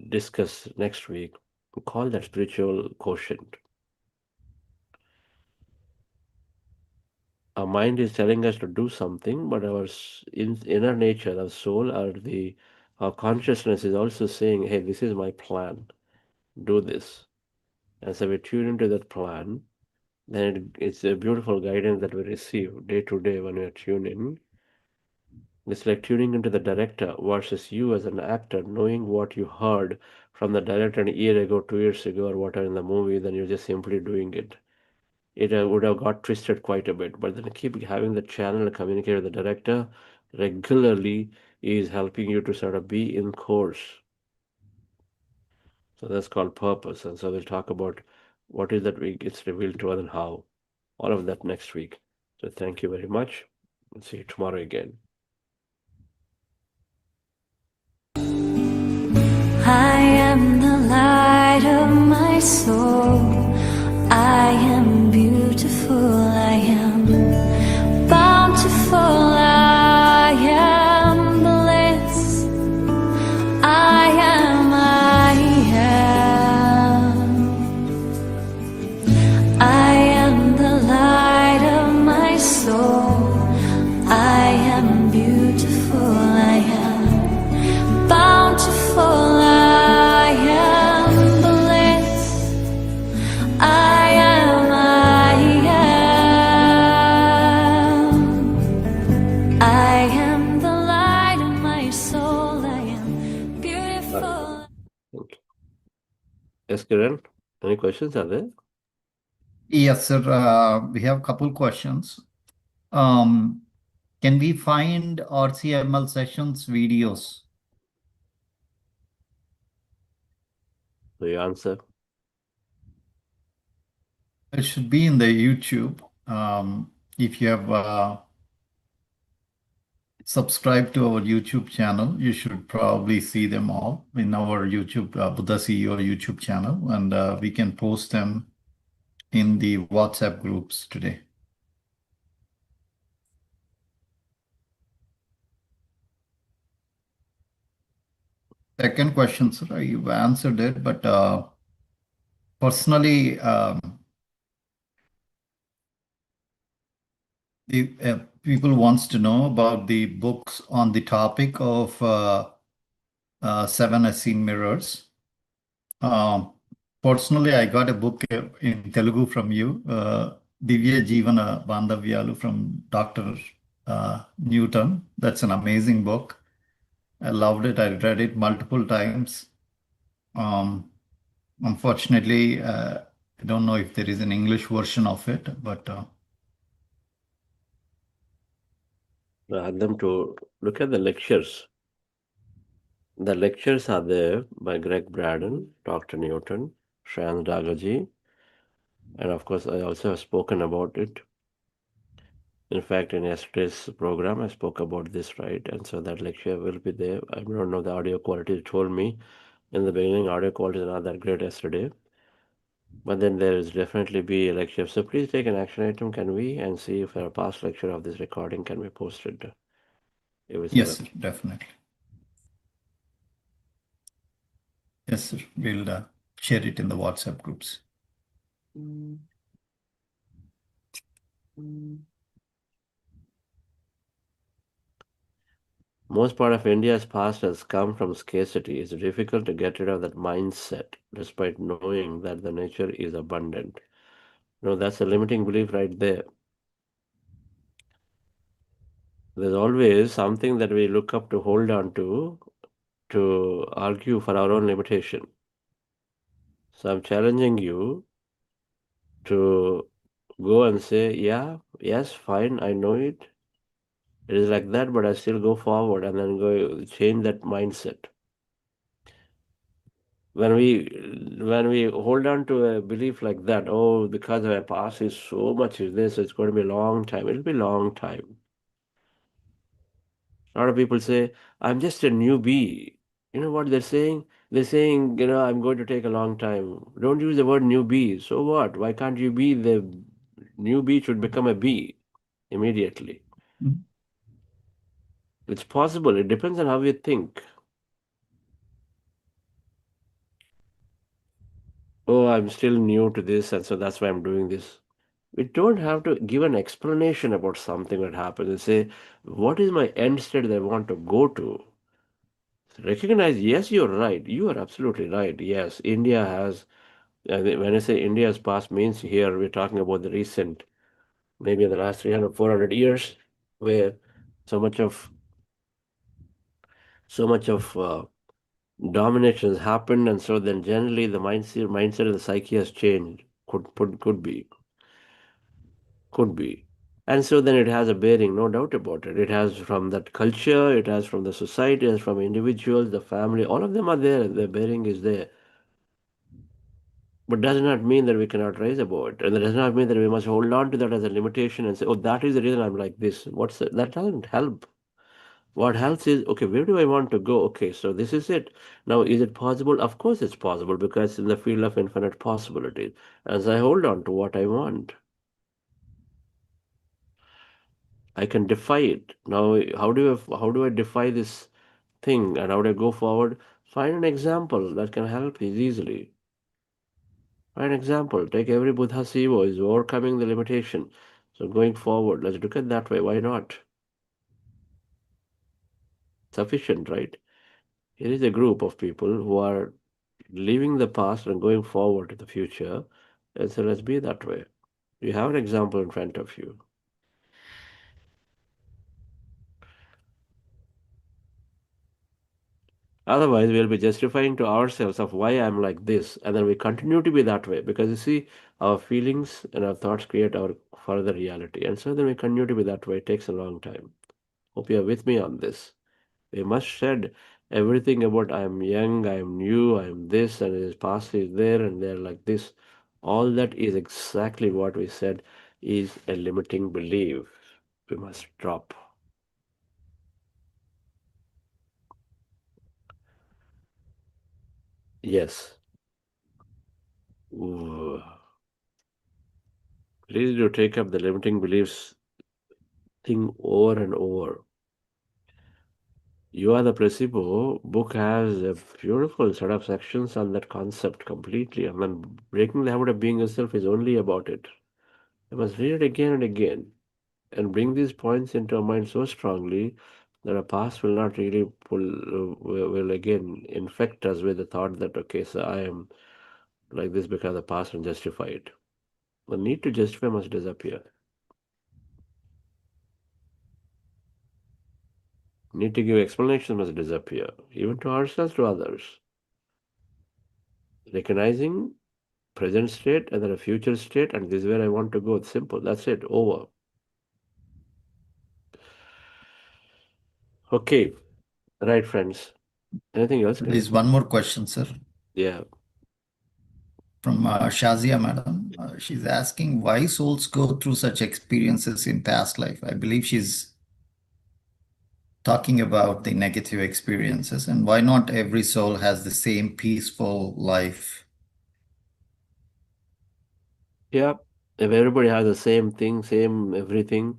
discuss next week, we call that spiritual quotient. Our mind is telling us to do something, but our inner nature, our soul, our consciousness is also saying, "Hey, this is my plan. Do this." And so we tune into that plan. Then it's a beautiful guidance that we receive day to day when we are tuning. It's like tuning into the director versus you as an actor, knowing what you heard from the director a year ago, 2 years ago, or whatever in the movie. Then you're just simply doing it. It would have got twisted quite a bit. But then keep having the channel to communicate with the director regularly is helping you to sort of be in course. So that's called purpose. And so we'll talk about what is that week it's revealed to us and how. All of that next week. So thank you very much. We'll see you tomorrow again. I am the light of my soul. I am beautiful. I am bountiful. I am bliss. I am. I am the light of my soul. I am beautiful. I am bountiful. I am bliss. I am. I am the light of my soul. I am beautiful. Thank you. Yes, Kiran, any questions are there? Yes, sir. We have a couple questions. Can we find RCML sessions videos? So you answer. It should be in the YouTube. If you have subscribed to our YouTube channel, you should probably see them all in our YouTube Buddha CEO YouTube channel, and we can post them in the WhatsApp groups today. Second question, sir, you've answered it, but personally, the people wants to know about the books on the topic of 7 unseen mirrors. Personally, I got a book in Telugu from you, Divya Jeevana Bandhavyalu from Dr. Newton. That's an amazing book. I loved it. I read it multiple times. Unfortunately, I don't know if there is an English version of it, but I had them to look at the lectures. The lectures are there by Greg Braden, Dr. Newton, Shayan Dagaji, and of course, I also have spoken about it. In fact, in yesterday's program, I spoke about this, right? And so that lecture will be there. I don't know the audio quality. You told me in the beginning, audio quality is not that great yesterday. But then there is definitely be a lecture. So please take an action item, can we? And see if a past lecture of this recording can be posted. If it's yes, sir, definitely. Yes, sir. We'll share it in the WhatsApp groups. Most part of India's past has come from scarcity. It's difficult to get rid of that mindset, despite knowing that the nature is abundant. No, that's a limiting belief right there. There's always something that we look up to hold on to argue for our own limitation. So I'm challenging you to go and say, yeah, yes, fine, I know it. It is like that, but I still go forward and then go change that mindset. When we hold on to a belief like that, oh, because my past is so much is this, it's going to be a long time. It'll be a long time. A lot of people say, I'm just a newbie. You know what they're saying? They're saying, I'm going to take a long time. Don't use the word newbie. So what? Why can't you be the newbie should become a bee immediately? Mhm. It's possible. It depends on how you think. Oh, I'm still new to this, and so that's why I'm doing this. We don't have to give an explanation about something that happens and say, what is my end state that I want to go to? Recognize, yes, you're right. You are absolutely right. Yes, India has, when I say India's past means here, we're talking about the recent, maybe the last 300, 400 years, where so much of domination has happened, and so then generally the mindset of the psyche has changed. Could be. And so then it has a bearing, no doubt about it. It has from that culture, it has from the society, it has from individuals, the family, all of them are there. The bearing is there. But does not mean that we cannot rise above it. And that does not mean that we must hold on to that as a limitation and say, oh, that is the reason I'm like this. That doesn't help. What helps is, okay, where do I want to go? Okay, so this is it. Now, is it possible? Of course it's possible, because it's in the field of infinite possibilities. As I hold on to what I want, I can defy it. Now, how do I defy this thing, and how do I go forward? Find an example that can help you easily. Find an example. Take every Buddha CEO is overcoming the limitation. So going forward, let's look at that way. Why not? Sufficient, right? Here is a group of people who are leaving the past and going forward to the future. And so let's be that way. You have an example in front of you. Otherwise, we'll be justifying to ourselves of why I'm like this, and then we continue to be that way, because you see, our feelings and our thoughts create our further reality, and so then we continue to be that way. It takes a long time. Hope you are with me on this. We must shed everything about I'm young, I'm new, I'm this, and his past is there, and they're like this. All that is exactly what we said is a limiting belief. We must drop. Yes. Ooh. Please do take up the limiting beliefs thing over and over. You Are the Placebo book has a beautiful set of sections on that concept completely. I mean, breaking the habit of being yourself is only about it. You must read it again and again and bring these points into our mind so strongly that our past will not really will again infect us with the thought that, okay, so I am like this because the past and justify it. The need to justify must disappear. Need to give explanations must disappear, even to ourselves, to others. Recognizing present state and then a future state, and this is where I want to go. It's simple. That's it. Over. Okay. Right, friends. Anything else? There's one more question, sir, Yeah. from Shazia madam. She's asking why souls go through such experiences in past life. I believe she's talking about the negative experiences, and why not every soul has the same peaceful life. Yeah. If everybody has the same thing, same everything,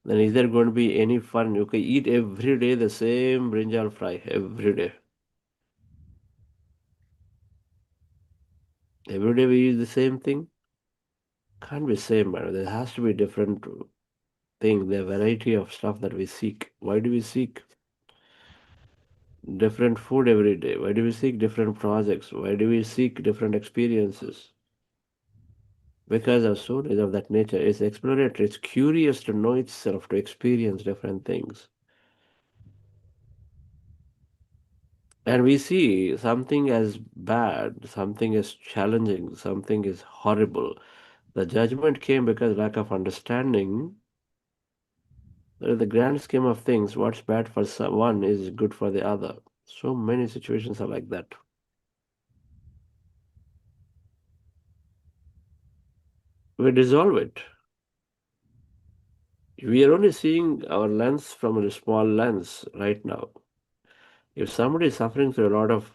then is there going to be any fun? You can eat every day the same brinjal fry every day. Every day we eat the same thing. Can't be same, man. There has to be different thing, the variety of stuff that we seek. Why do we seek different food every day? Why do we seek different projects? Why do we seek different experiences? Because our soul is of that nature. It's exploratory. It's curious to know itself, to experience different things. And we see something as bad, something as challenging, something is horrible. The judgment came because lack of understanding. In the grand scheme of things, what's bad for one is good for the other. So many situations are like that. We dissolve it. We are only seeing our lens from a small lens right now. If somebody is suffering through a lot of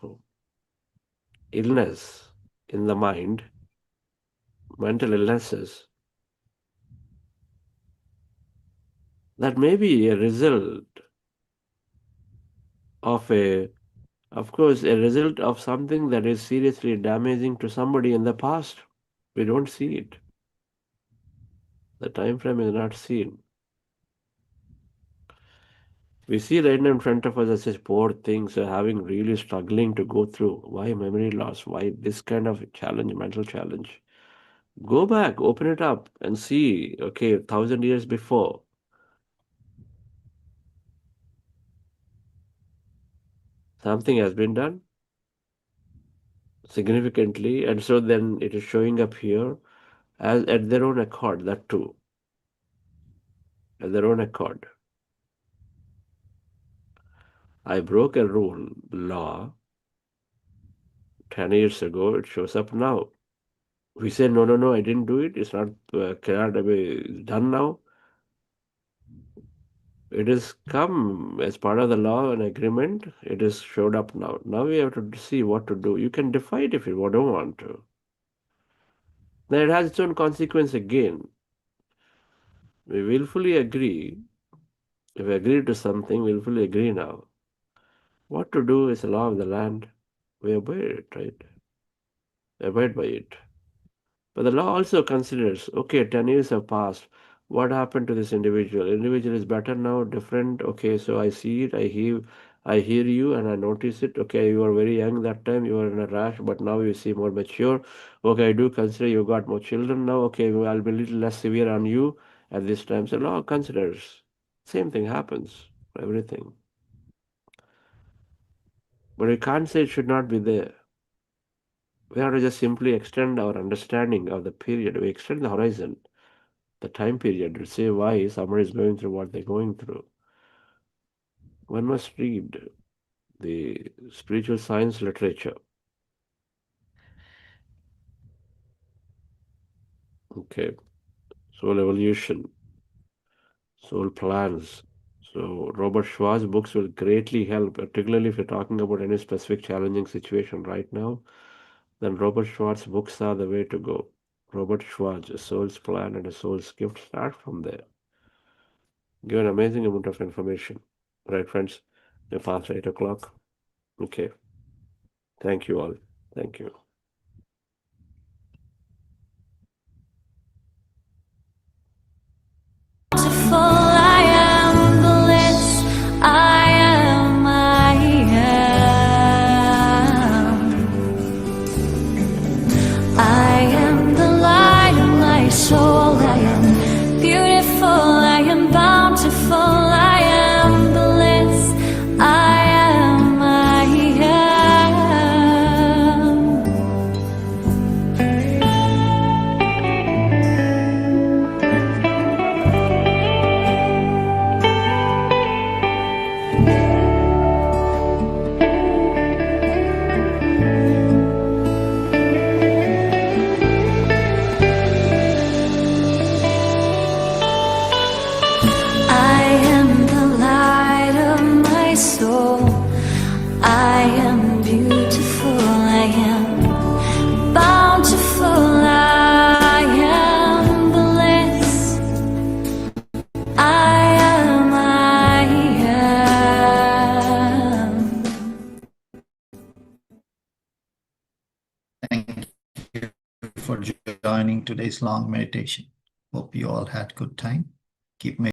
illness in the mind, mental illnesses, that may be a result of of course, a result of something that is seriously damaging to somebody in the past. We don't see it. The time frame is not seen. We see right now in front of us as such poor things are having really struggling to go through. Why memory loss? Why this kind of challenge, mental challenge? Go back, open it up and see, okay, 1,000 years before, something has been done significantly, and so then it is showing up here as at their own accord, that too, at their own accord. I broke a rule, law, 10 years ago, it shows up now. We say, no, no, no, I didn't do it, it's not, cannot be done now. It has come as part of the law and agreement. It is showed up now. Now we have to see what to do. You can defy it if you don't want to. Then it has its own consequence again. We willfully agree. If we agree to something, willfully agree now. What to do is the law of the land. We obey it, right? Abide by it. But the law also considers, okay, 10 years have passed. What happened to this individual? Individual is better now, different. Okay, so I see it, I hear you, and I notice it. Okay, you were very young that time, you were in a rush, but now you seem more mature. Okay, I do consider you got more children now. Okay, well, I'll be a little less severe on you at this time. So law considers. Same thing happens for everything. But we can't say it should not be there. We have to just simply extend our understanding of the period. We extend the horizon, the time period, to say why somebody is going through what they're going through. One must read the spiritual science literature. Okay, soul evolution, soul plans. So Robert Schwartz's books will greatly help, particularly if you're talking about any specific challenging situation right now. Then Robert Schwartz's books are the way to go. Robert Schwartz, A Soul's Plan and A Soul's Gift. Start from there. Give an amazing amount of information. Right, friends? We're past 8 o'clock. Okay. Thank you all. Thank you. Beautiful, I am bliss, I am, I am. I am the light of my soul, I am beautiful, I am bountiful, I am bliss, I am, I am. I am the light of my soul. I am beautiful. I am bountiful. I am bliss. I am. I am. Thank you for joining today's long meditation. Hope you all had good time. Keep